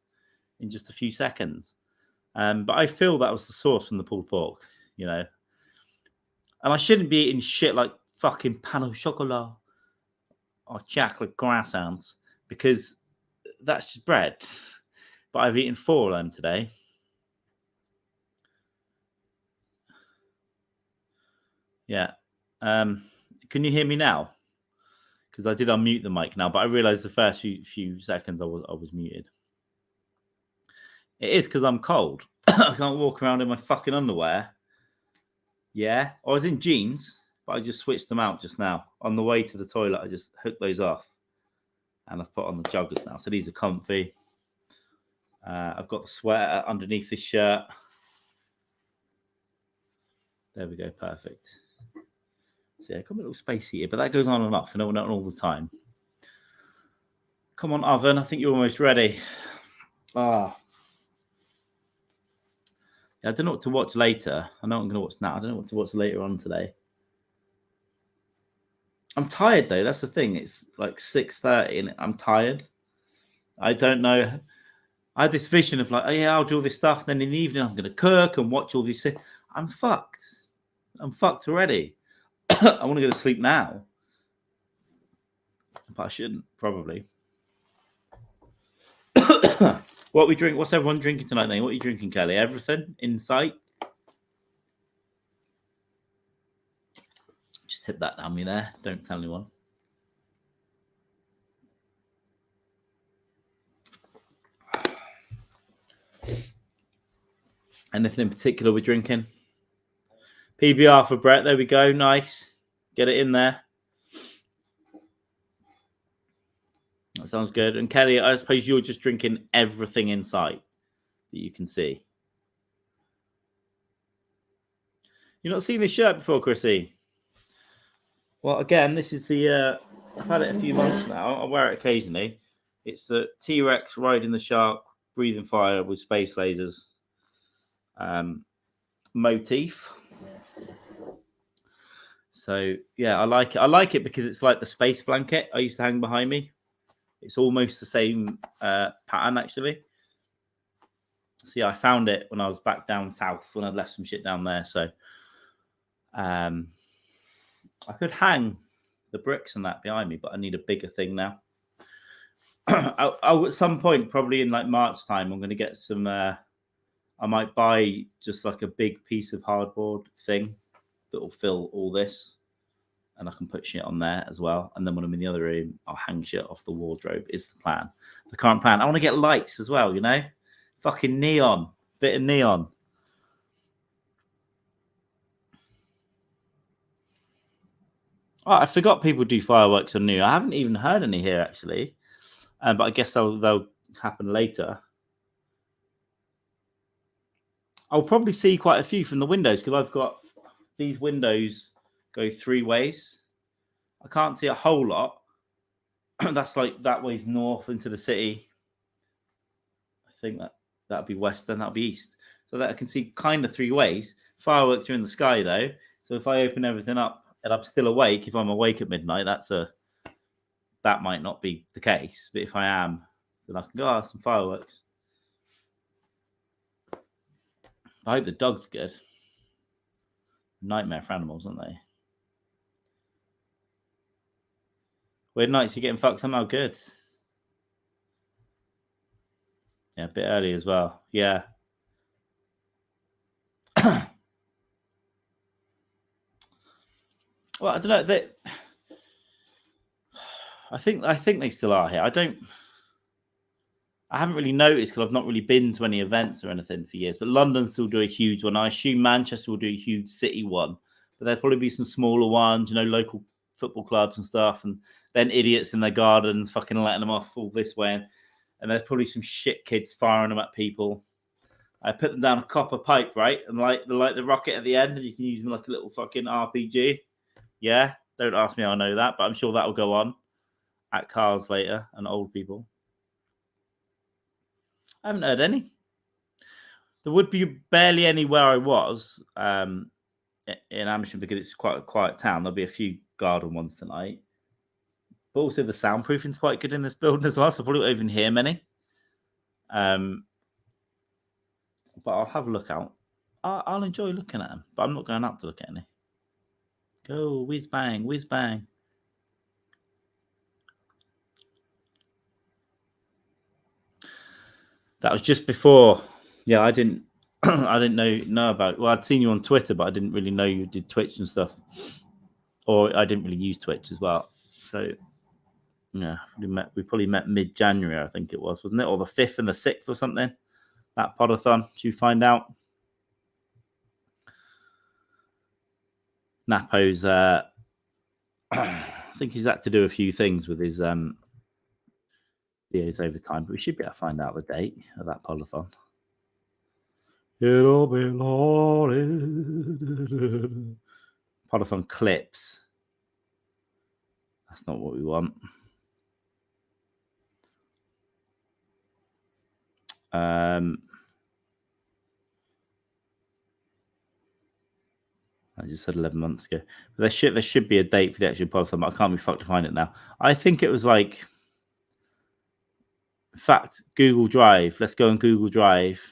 in just a few seconds? But I feel that was the source from the pulled pork, you know. And I shouldn't be eating shit like fucking pain au chocolat or chocolate croissants because that's just bread. But I've eaten 4 of them today. Yeah. Can you hear me now? Because I did unmute the mic now, but I realized the first few seconds I was muted. It is because I'm cold. I can't walk around in my fucking underwear. Yeah. I was in jeans, but I just switched them out just now. On the way to the toilet, I just hooked those off. And I've put on the joggers now. So these are comfy. I've got the sweater underneath this shirt. There we go. Perfect. So yeah, got a little space here, but that goes on and off, and not all the time. Come on, oven. I think you're almost ready. Yeah, I don't know what to watch later. I know I'm going to watch now. I don't know what to watch later on today. I'm tired, though. That's the thing. It's like 6:30, and I'm tired. I don't know. I had this vision of like, oh, yeah, I'll do all this stuff. Then in the evening, I'm going to cook and watch all these things. I'm fucked. I'm fucked already. I want to go to sleep now. But I shouldn't, probably. What we drink? What's everyone drinking tonight, then? What are you drinking, Kelly? Everything in sight? Just tip that down me there. Don't tell anyone. Anything in particular we're drinking? PBR for Brett. There we go. Nice. Get it in there. That sounds good. And Kelly, I suppose you're just drinking everything in sight that you can see. You've not seen this shirt before, Chrissy? Well, again, this is the... I've had it a few months now. I wear it occasionally. It's the T-Rex riding the shark, breathing fire with space lasers motif. So, yeah, I like it. I like it because it's like the space blanket I used to hang behind me. It's almost the same pattern, actually. So, yeah, I found it when I was back down south when I'd left some shit down there. So, I could hang the bricks and that behind me, but I need a bigger thing now. I'll at some point, probably in like March time, I'm going to get some... I might buy just like a big piece of hardboard thing that will fill all this. And I can put shit on there as well. And then when I'm in the other room, I'll hang shit off the wardrobe is the plan. The current plan. I want to get lights as well, you know? Fucking neon. Bit of neon. Oh, I forgot people do fireworks on New Year. I haven't even heard any here, actually. But I guess they'll happen later. I'll probably see quite a few from the windows because I've got these windows go 3 ways. I can't see a whole lot. That's like that way's north into the city. I think that'll be west, then that'll be east. So that I can see kind of 3 ways. Fireworks are in the sky though. So if I open everything up and I'm still awake, if I'm awake at midnight, that might not be the case. But if I am, then I can go, some fireworks. I hope the dog's good. Nightmare for animals, aren't they? Weird nights, you're getting fucked somehow good. Yeah, a bit early as well. Yeah. Well, I don't know. I think they still are here. I haven't really noticed because I've not really been to any events or anything for years. But London still do a huge one. I assume Manchester will do a huge city one. But there'll probably be some smaller ones, you know, local football clubs and stuff. And then idiots in their gardens fucking letting them off all this way. And there's probably some shit kids firing them at people. I put them down a copper pipe, right? And light the rocket at the end, and you can use them like a little fucking RPG. Yeah, don't ask me how I know that, but I'm sure that'll go on at cars later and old people. I haven't heard any. There would be barely anywhere I was in Amersham because it's quite a quiet town. There'll be a few garden ones tonight. But also the soundproofing's quite good in this building as well, so I probably won't even hear many. But I'll have a look out. I'll enjoy looking at them, but I'm not going up to look at any. Go, whiz bang, whiz bang. That was just before. Yeah, I didn't know about. Well, I'd seen you on Twitter, but I didn't really know you did Twitch and stuff, or I didn't really use Twitch as well. So yeah, we probably met mid-January, I think it was, wasn't it, or the 5th and the 6th or something? That podathon. Should you find out? Napo's. I think he's had to do a few things with his videos over time, but we should be able to find out the date of that podathon. It'll be loaded. Podathon clips. That's not what we want. I just said 11 months ago. But there should be a date for the actual podathon, but I can't be fucked to find it now. I think it was like, in fact, Google Drive. Let's go on Google Drive.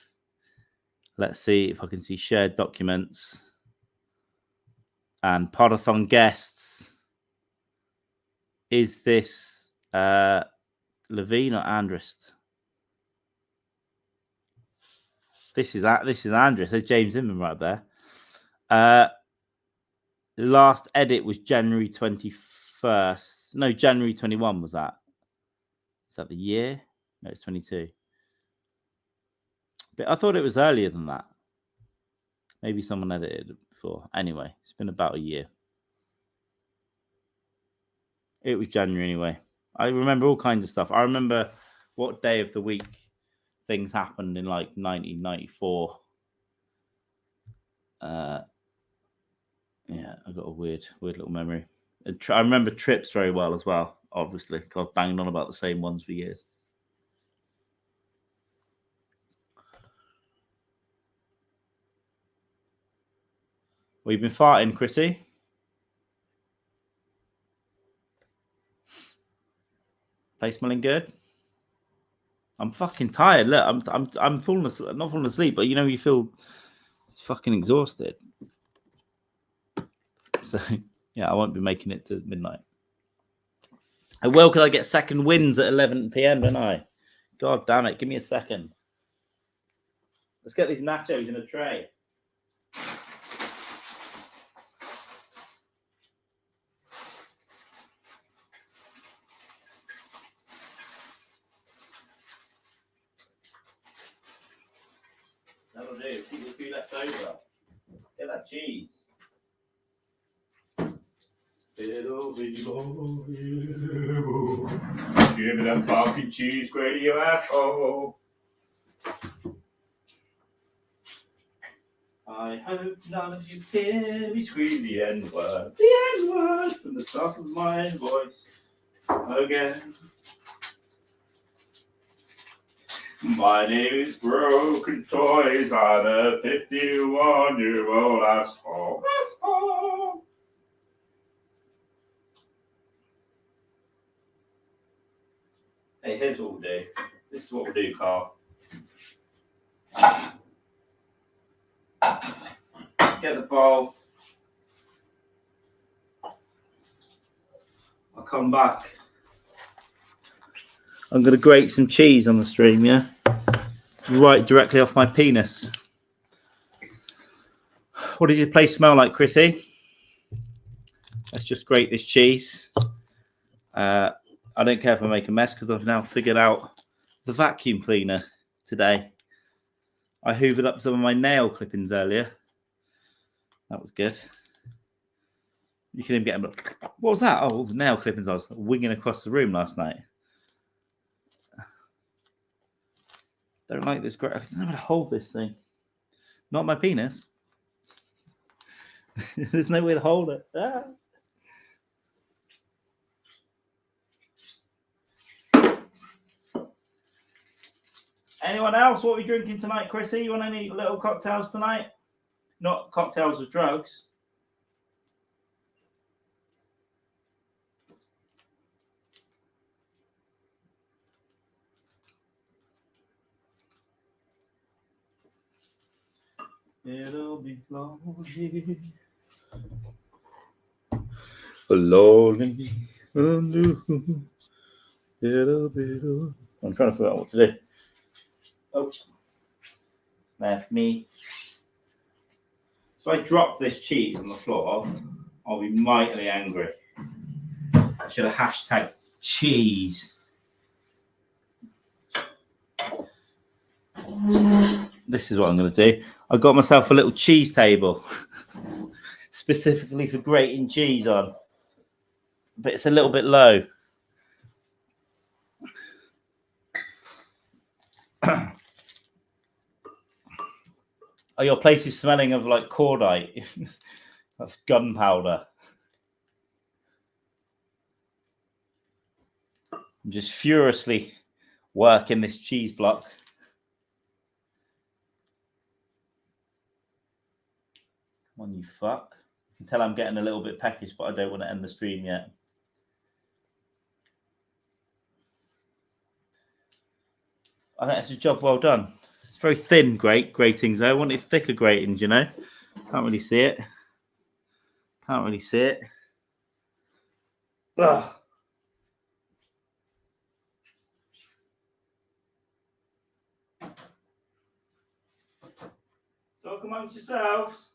Let's see if I can see shared documents and podathon guests. Is this Levine or Andrist? This is Andrist. There's James Inman right there. The last edit was January 21st. No, January 21 was that. Is that the year? No, it's 22. But I thought it was earlier than that. Maybe someone edited it before. Anyway, it's been about a year. It was January anyway. I remember all kinds of stuff. I remember what day of the week things happened in like 1994. Yeah, I got a weird little memory. I remember trips very well as well, obviously. I've banged on about the same ones for years. Well, you've been farting, Chrissy. Place smelling good. I'm fucking tired. Look, I'm falling asleep, not falling asleep, but you feel fucking exhausted. So yeah, I won't be making it to midnight. And well, could I get second wins at 11 p.m. don't I? God damn it! Give me a second. Let's get these nachos in a tray. That'll do. Keep the food left over. Get that cheese. Give me that fucking cheese, grate your asshole. I hope none of you hear me scream the N-word. The N-word from the top of my voice again. My name is Broken Toys. I'm a 51-year-old asshole. Asshole. Hey, here's what we'll do. This is what we'll do, Carl. Get the bowl. I'll come back. I'm going to grate some cheese on the stream, yeah? Right directly off my penis. What does your place smell like, Chrissy? Let's just grate this cheese. I don't care if I make a mess because I've now figured out the vacuum cleaner today. I hoovered up some of my nail clippings earlier. That was good. You can even get them. What was that? Oh, the nail clippings I was winging across the room last night. Don't like this. I don't know how to hold this thing. Not my penis. There's no way to hold it. Ah. Anyone else? What are we drinking tonight, Chrissy? You want any little cocktails tonight? Not cocktails with drugs. It'll be lonely. Lonely. It'll be lonely. I'm trying to figure out what to do. Oh. Left me. If I drop this cheese on the floor, I'll be mightily angry. I should have hashtag cheese. This is what I'm going to do. I got myself a little cheese table specifically for grating cheese on, but it's a little bit low. Oh, your place is smelling of like cordite. That's gunpowder. I'm just furiously working this cheese block. Come on, you fuck. You can tell I'm getting a little bit peckish, but I don't want to end the stream yet. I think it's a job well done. It's very thin gratings, though. I wanted thicker gratings, you know. Can't really see it. Can't really see it. Ugh. Talk amongst yourselves.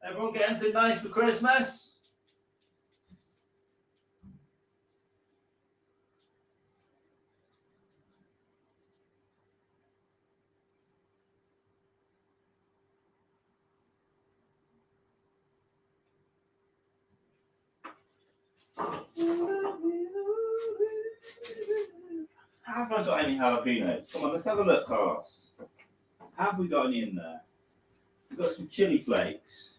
Everyone get anything nice for Christmas? Have I got any jalapenos? Come on, let's have a look, Carlos. Have we got any in there? We've got some chili flakes.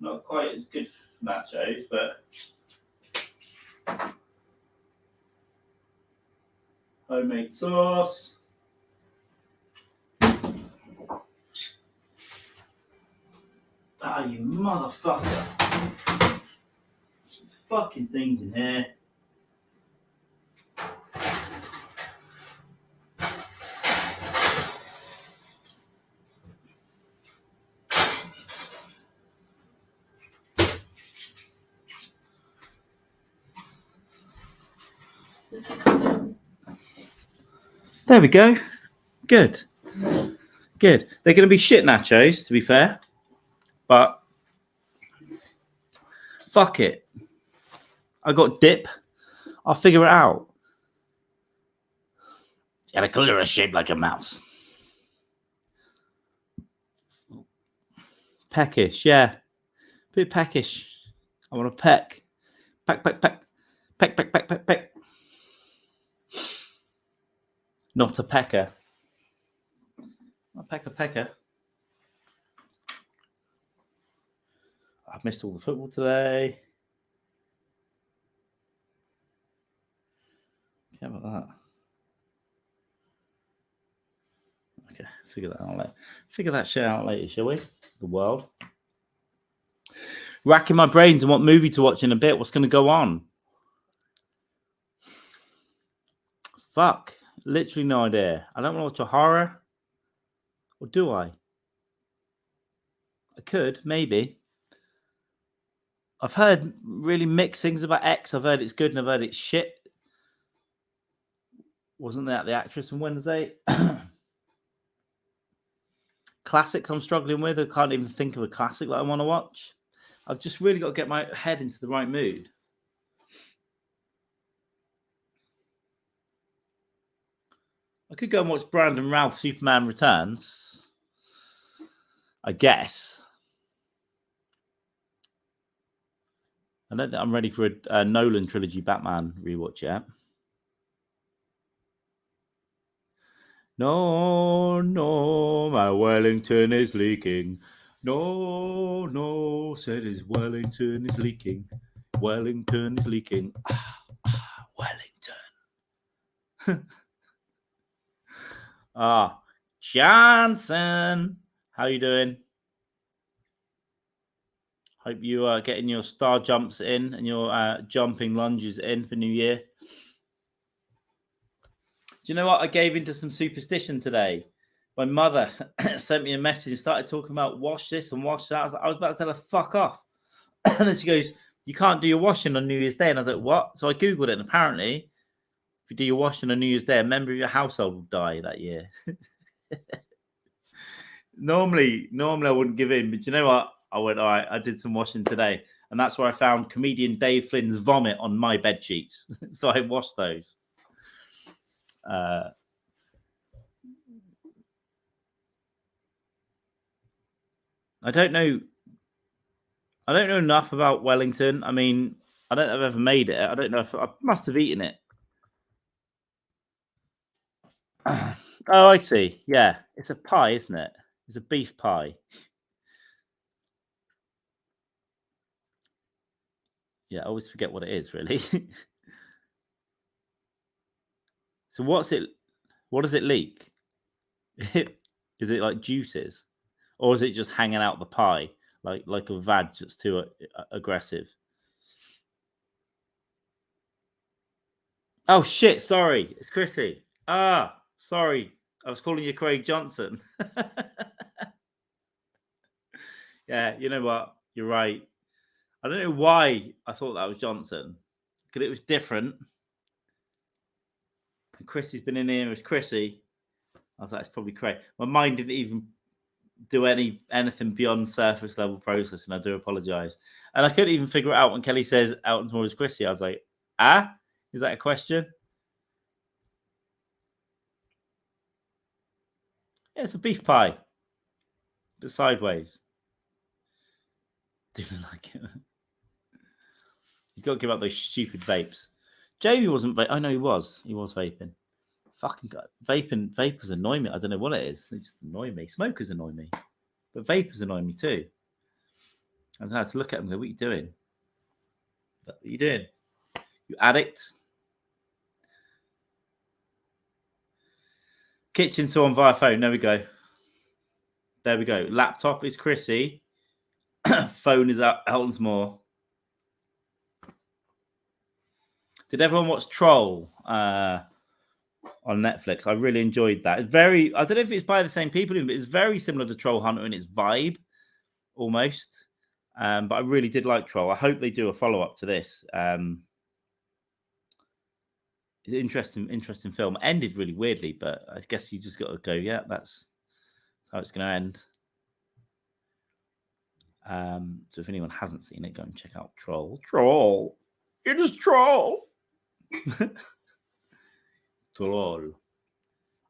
Not quite as good for nachos, but homemade sauce. Ah, you motherfucker. There's fucking things in here. There we go. Good. Good. They're going to be shit nachos, to be fair. But fuck it. I got dip. I'll figure it out. And a clearer shape like a mouse. Peckish, yeah. Bit peckish. I want to peck. Peck, peck, peck. Peck, peck, peck, peck, peck. Not a pecker. A pecker. I've missed all the football today. How about that? Okay, figure that out later. Figure that shit out later, shall we? The world. Racking my brains on what movie to watch in a bit. What's going to go on? Fuck. Literally no idea. I don't want to watch a horror. Or do I? I could, maybe. I've heard really mixed things about X. I've heard it's good and I've heard it's shit. Wasn't that the actress from Wednesday? Classics I'm struggling with. I can't even think of a classic that I want to watch. I've just really got to get my head into the right mood. I could go and watch Brandon Routh, Superman Returns. I guess. I don't think I'm ready for a Nolan trilogy Batman rewatch yet. No, my Wellington is leaking. No, said his Wellington is leaking. Wellington is leaking. Wellington. Johnson. How you doing? Hope you are getting your star jumps in and your jumping lunges in for New Year. Do you know what? I gave into some superstition today. My mother sent me a message and started talking about wash this and wash that. I was about to tell her, fuck off. And then she goes, you can't do your washing on New Year's Day. And I was like, what? So I Googled it. And apparently, if you do your washing on New Year's Day, a member of your household will die that year. Normally I wouldn't give in. But you know what? I went, all right, I did some washing today. And that's where I found comedian Dave Flynn's vomit on my bed sheets. So I washed those. I don't know enough about Wellington. I mean, I don't know if I've ever made it. I don't know if I must have eaten it. Oh, I see. Yeah, it's a pie, isn't it? It's a beef pie. Yeah, I always forget what it is, really. So what does it leak? Is it like juices? Or is it just hanging out the pie? Like a vag that's too aggressive? Oh, shit. Sorry. It's Chrissy. Sorry. I was calling you Craig Johnson. Yeah, you know what? You're right. I don't know why I thought that was Johnson. Because it was different. And Chrissy's been in here as Chrissy. I was like, it's probably Craig. My mind didn't even do anything beyond surface level processing. I do apologize. And I couldn't even figure it out when Kelly says Elton's more as Chrissy. I was like, is that a question? Yeah, it's a beef pie. But sideways. Didn't like it. He's got to give up those stupid vapes. Jamie wasn't vaping. I know he was. He was vaping. Fucking God. Vapors annoy me. I don't know what it is. They just annoy me. Smokers annoy me. But vapors annoy me too. I don't know how to look at them and go, what are you doing? What are you doing? You addict? Kitchen to on via phone. There we go. Laptop is Chrissy. Phone is Elton's more. Did everyone watch Troll on Netflix? I really enjoyed that. It's I don't know if it's by the same people, but it's very similar to Troll Hunter in its vibe, almost. But I really did like Troll. I hope they do a follow-up to this. It's an interesting film. Ended really weirdly, but I guess you just got to go, yeah, that's how it's going to end. So if anyone hasn't seen it, go and check out Troll. Troll. It is Troll. Troll.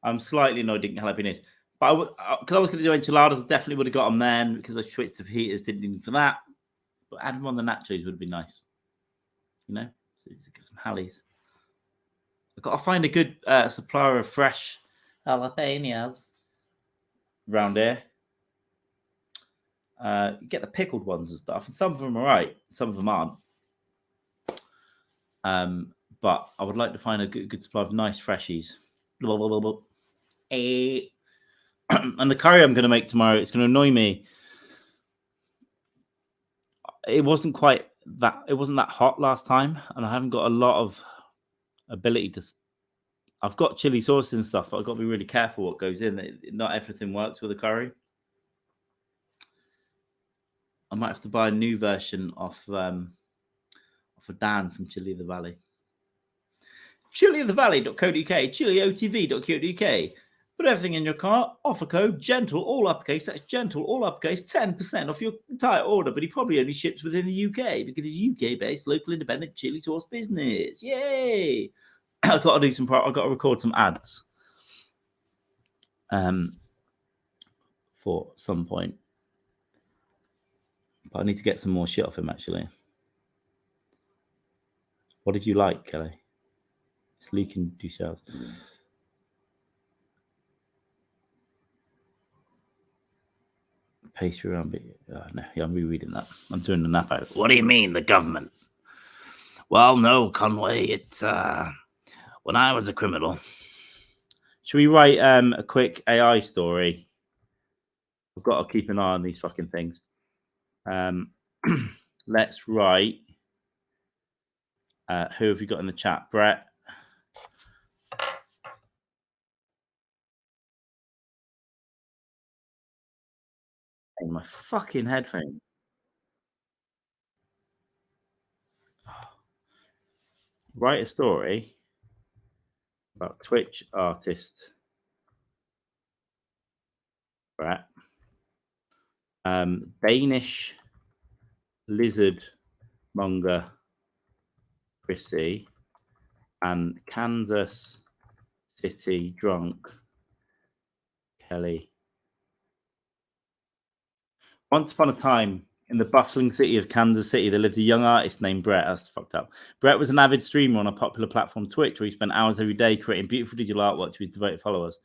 I'm slightly annoyed didn't get jalapenos. But because I was going to do enchiladas, I definitely would have got them then because I switched to fajitas, didn't need for that. But adding them on the nachos would have been nice. You know? So get some halis. I've got to find a good supplier of fresh jalapenos around here. You get the pickled ones and stuff, and some of them are right, some of them aren't. But I would like to find a good supply of nice freshies. And the curry I'm going to make tomorrow, it's going to annoy me. It wasn't that hot last time, and I haven't got a lot of ability to. I've got chili sauce and stuff, but I've got to be really careful what goes in. Not everything works with a curry. I might have to buy a new version off a Dan from Chili of the Valley. chiliofthevalley.co.uk, chiliotv.co.uk. Put everything in your cart. Offer code GENTLE, all uppercase. That's GENTLE, all uppercase. 10% off your entire order. But he probably only ships within the UK because he's UK-based, local, independent chili sauce business. Yay! I've got to do some. I've got to record some ads. For some point, but I need to get some more shit off him. Actually, what did you like, Kelly? It's leaking Duchel's. Pastry around. No, yeah, I'm rereading that. I'm doing the nap out. What do you mean, the government? Well, no, Conway. It's when I was a criminal. Should we write a quick AI story? I've got to keep an eye on these fucking things. Let's write. Who have you got in the chat? Brett. Oh, my fucking headphone. Write a story about Twitch artist Brett. Danish lizard monger Chrissy and Kansas City drunk Kelly. Once upon a time, in the bustling city of Kansas City, there lived a young artist named Brett. That's fucked up. Brett was an avid streamer on a popular platform, Twitch, where he spent hours every day creating beautiful digital artwork to his devoted followers.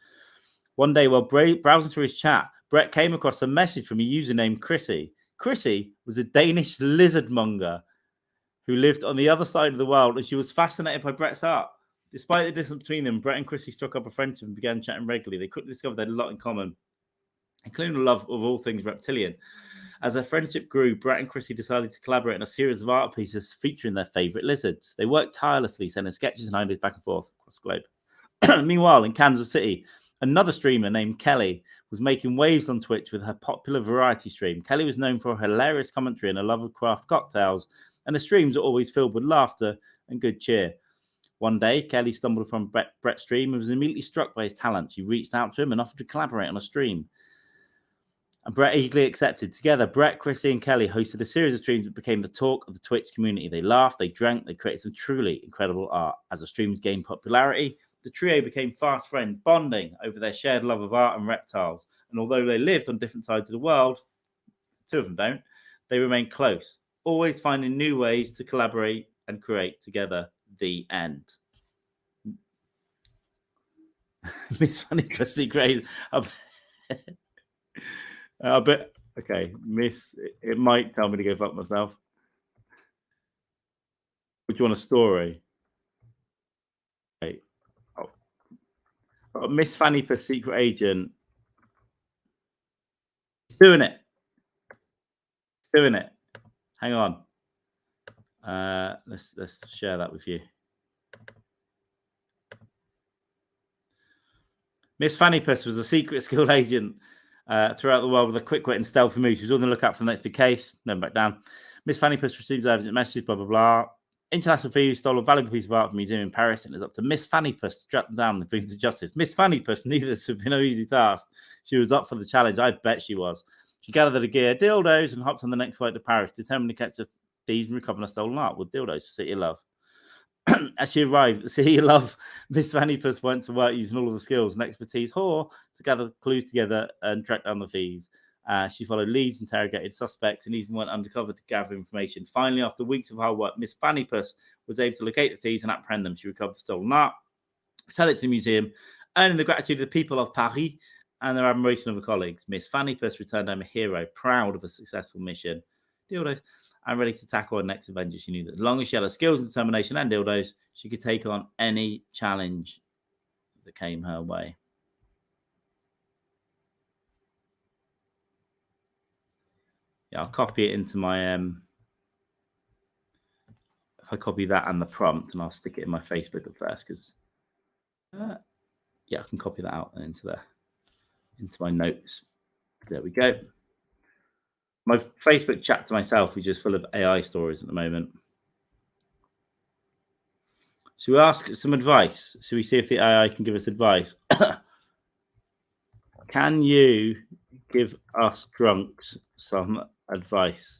One day, while browsing through his chat, Brett came across a message from a user named Chrissy. Chrissy was a Danish lizard monger who lived on the other side of the world, and she was fascinated by Brett's art. Despite the distance between them, Brett and Chrissy struck up a friendship and began chatting regularly. They quickly discovered they had a lot in common, including a love of all things reptilian. As their friendship grew, Brett and Chrissy decided to collaborate on a series of art pieces featuring their favorite lizards. They worked tirelessly, sending sketches and ideas back and forth across the globe. Meanwhile, in Kansas City, another streamer named Kelly was making waves on Twitch with her popular variety stream. Kelly was known for her hilarious commentary and a love of craft cocktails, and the streams are always filled with laughter and good cheer. One day, Kelly stumbled upon Brett's stream and was immediately struck by his talent. She reached out to him and offered to collaborate on a stream. And Brett eagerly accepted. Together, Brett, Chrissy, and Kelly hosted a series of streams that became the talk of the Twitch community. They laughed, they drank, they created some truly incredible art. As the streams gained popularity, the trio became fast friends, bonding over their shared love of art and reptiles. And although they lived on different sides of the world, two of them don't, they remained close, always finding new ways to collaborate and create together. The end. Miss Funny Chrissy Grace. I bet. Okay, Miss. It might tell me to go fuck myself. Would you want a story? Okay. Oh, Miss Fanny for Secret Agent. It's doing it. It's doing it. Hang on. Let's share that with you. Miss Fanny Puss was a secret skilled agent throughout the world with a quick wit and stealthy move. She was on the lookout for the next big case. Never back down. Miss Fanny Puss receives urgent messages, blah, blah, blah. International thieves stole a valuable piece of art from a museum in Paris, and it's up to Miss Fanny Puss to track them down and bring them to justice. Miss Fanny Puss knew this would be no easy task. She was up for the challenge. I bet she was. She gathered the gear, dildos, and hopped on the next flight to Paris, determined to catch the thieves and recover the stolen art with dildos for City of Love. As she arrived at City of Love, Miss Fanny Puss went to work using all of the skills and expertise to gather clues together and track down the thieves. She followed leads, interrogated suspects, and even went undercover to gather information. Finally, after weeks of hard work, Miss Fanny Puss was able to locate the thieves and apprehend them. She recovered the stolen art, returned it to the museum, earning the gratitude of the people of Paris and their admiration of her colleagues. Miss Fanny Puss returned home a hero, proud of a successful mission. Dildos. And ready to tackle her next adventure. She knew that as long as she had the skills, determination, and dildos, she could take on any challenge that came her way. Yeah, I'll copy it into my if I copy that and the prompt, and I'll stick it in my Facebook at first, because yeah, I can copy that out and into my notes. There we go. My Facebook chat to myself is just full of AI stories at the moment. Should we ask some advice? Should we see if the AI can give us advice? Can you give us drunks some advice?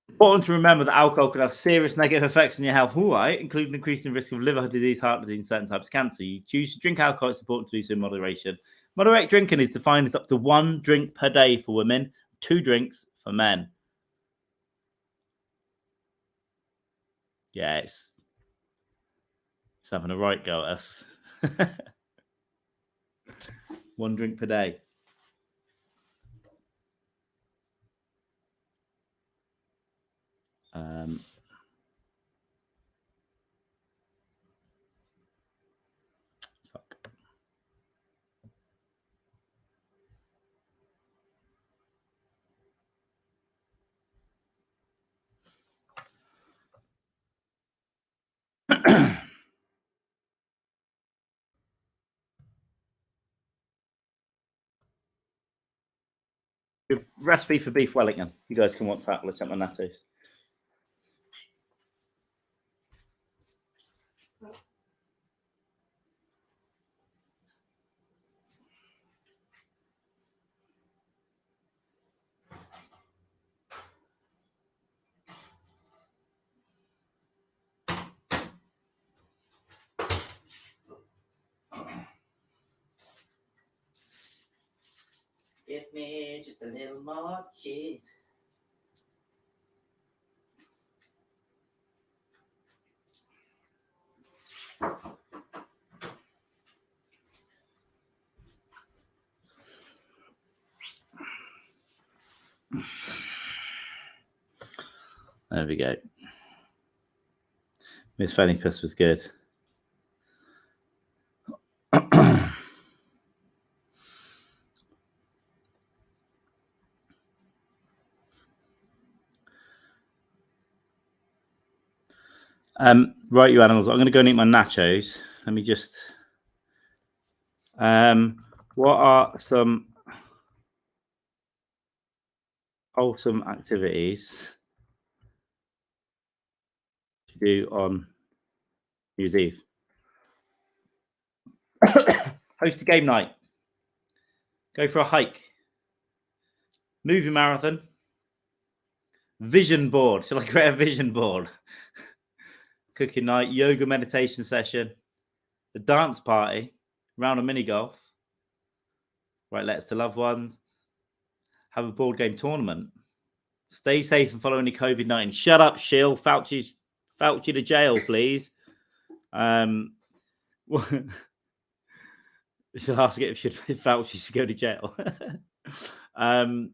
Important to remember that alcohol can have serious negative effects on your health, all right, including increasing risk of liver disease, heart disease, and certain types of cancer. You choose to drink alcohol, it's important to do so in moderation. Moderate drinking is defined as up to 1 drink per day for women, 2 drinks for men. Yeah, it's having a right go at us. 1 drink per day. Fuck. Good recipe for beef Wellington. You guys can watch that. Let's check my nachos. Give me just a little more cheese. There we go. Miss Fanny Puss was good. Right, you animals. I'm going to go and eat my nachos. Let me just. What are some wholesome activities to do on New Year's Eve? Host a game night. Go for a hike. Movie marathon. Vision board. Shall I create a vision board? Cooking night. Yoga meditation session. The dance party. Round of mini golf. Write letters to loved ones. Have a board game tournament. Stay safe and follow any COVID-19. Shut up, Shill. Fauci to jail, please. Should ask it if Fauci should go to jail. Okay,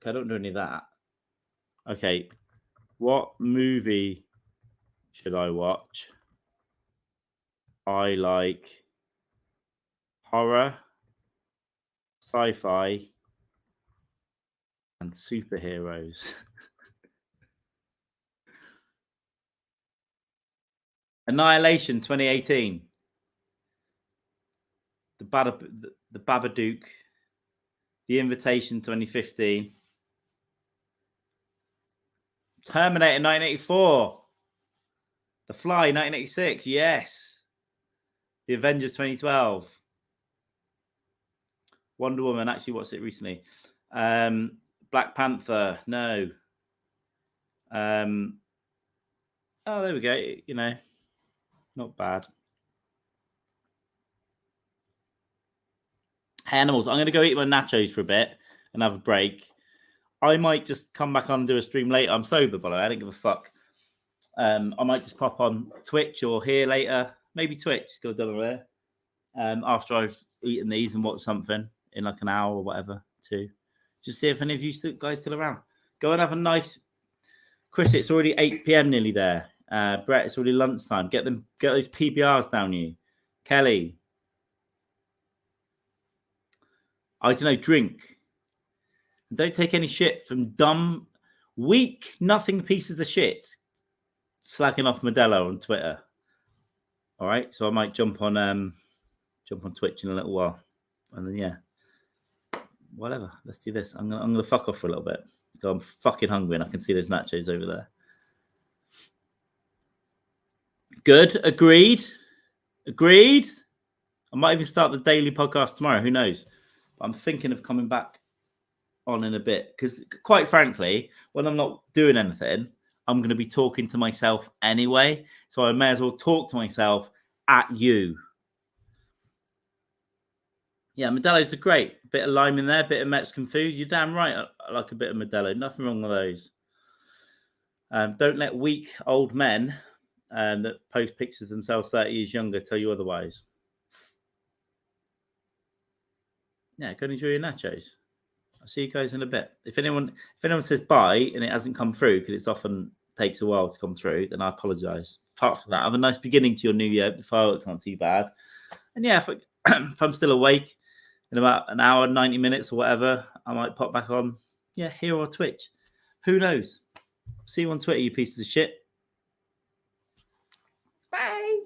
I don't do any of that. Okay, what movie should I watch? I like horror, sci-fi, and superheroes. Annihilation 2018. The Babadook. The Invitation 2015. Terminator 1984. The Fly 1986. Yes. The Avengers 2012. Wonder Woman. Actually watched it recently. Black Panther. No. Oh, there we go. You know, not bad. Hey, animals. I'm going to go eat my nachos for a bit and have a break. I might just come back on and do a stream later. I'm sober, by the way. I don't give a fuck. I might just pop on Twitch or here later. Maybe Twitch. Go down there. After I've eaten these and watched something in like an hour or whatever, too. Just see if any of you guys still around. Go and have a nice. Chris, it's already 8 p.m. nearly there. Brett, it's already lunchtime. Get those PBRs down you. Kelly. I don't know, drink. Don't take any shit from dumb, weak, nothing pieces of shit slagging off Modelo on Twitter. All right, so I might jump on Twitch in a little while, and then yeah, whatever. Let's do this. I'm gonna fuck off for a little bit. So I'm fucking hungry, and I can see those nachos over there. Good. Agreed. I might even start the daily podcast tomorrow. Who knows? But I'm thinking of coming back on in a bit because, quite frankly, when I'm not doing anything, I'm going to be talking to myself anyway. So I may as well talk to myself at you. Yeah, Modelo's are great. Bit of lime in there, bit of Mexican food. You're damn right. I like a bit of Modelo. Nothing wrong with those. Don't let weak old men that post pictures of themselves 30 years younger tell you otherwise. Yeah, go and enjoy your nachos. I'll see you guys in a bit. If anyone says bye and it hasn't come through, because it often takes a while to come through, then I apologise. Apart from that, have a nice beginning to your new year. The fireworks aren't too bad. And yeah, if I'm still awake in about an hour, 90 minutes or whatever, I might pop back on, here or Twitch. Who knows? See you on Twitter, you pieces of shit. Bye.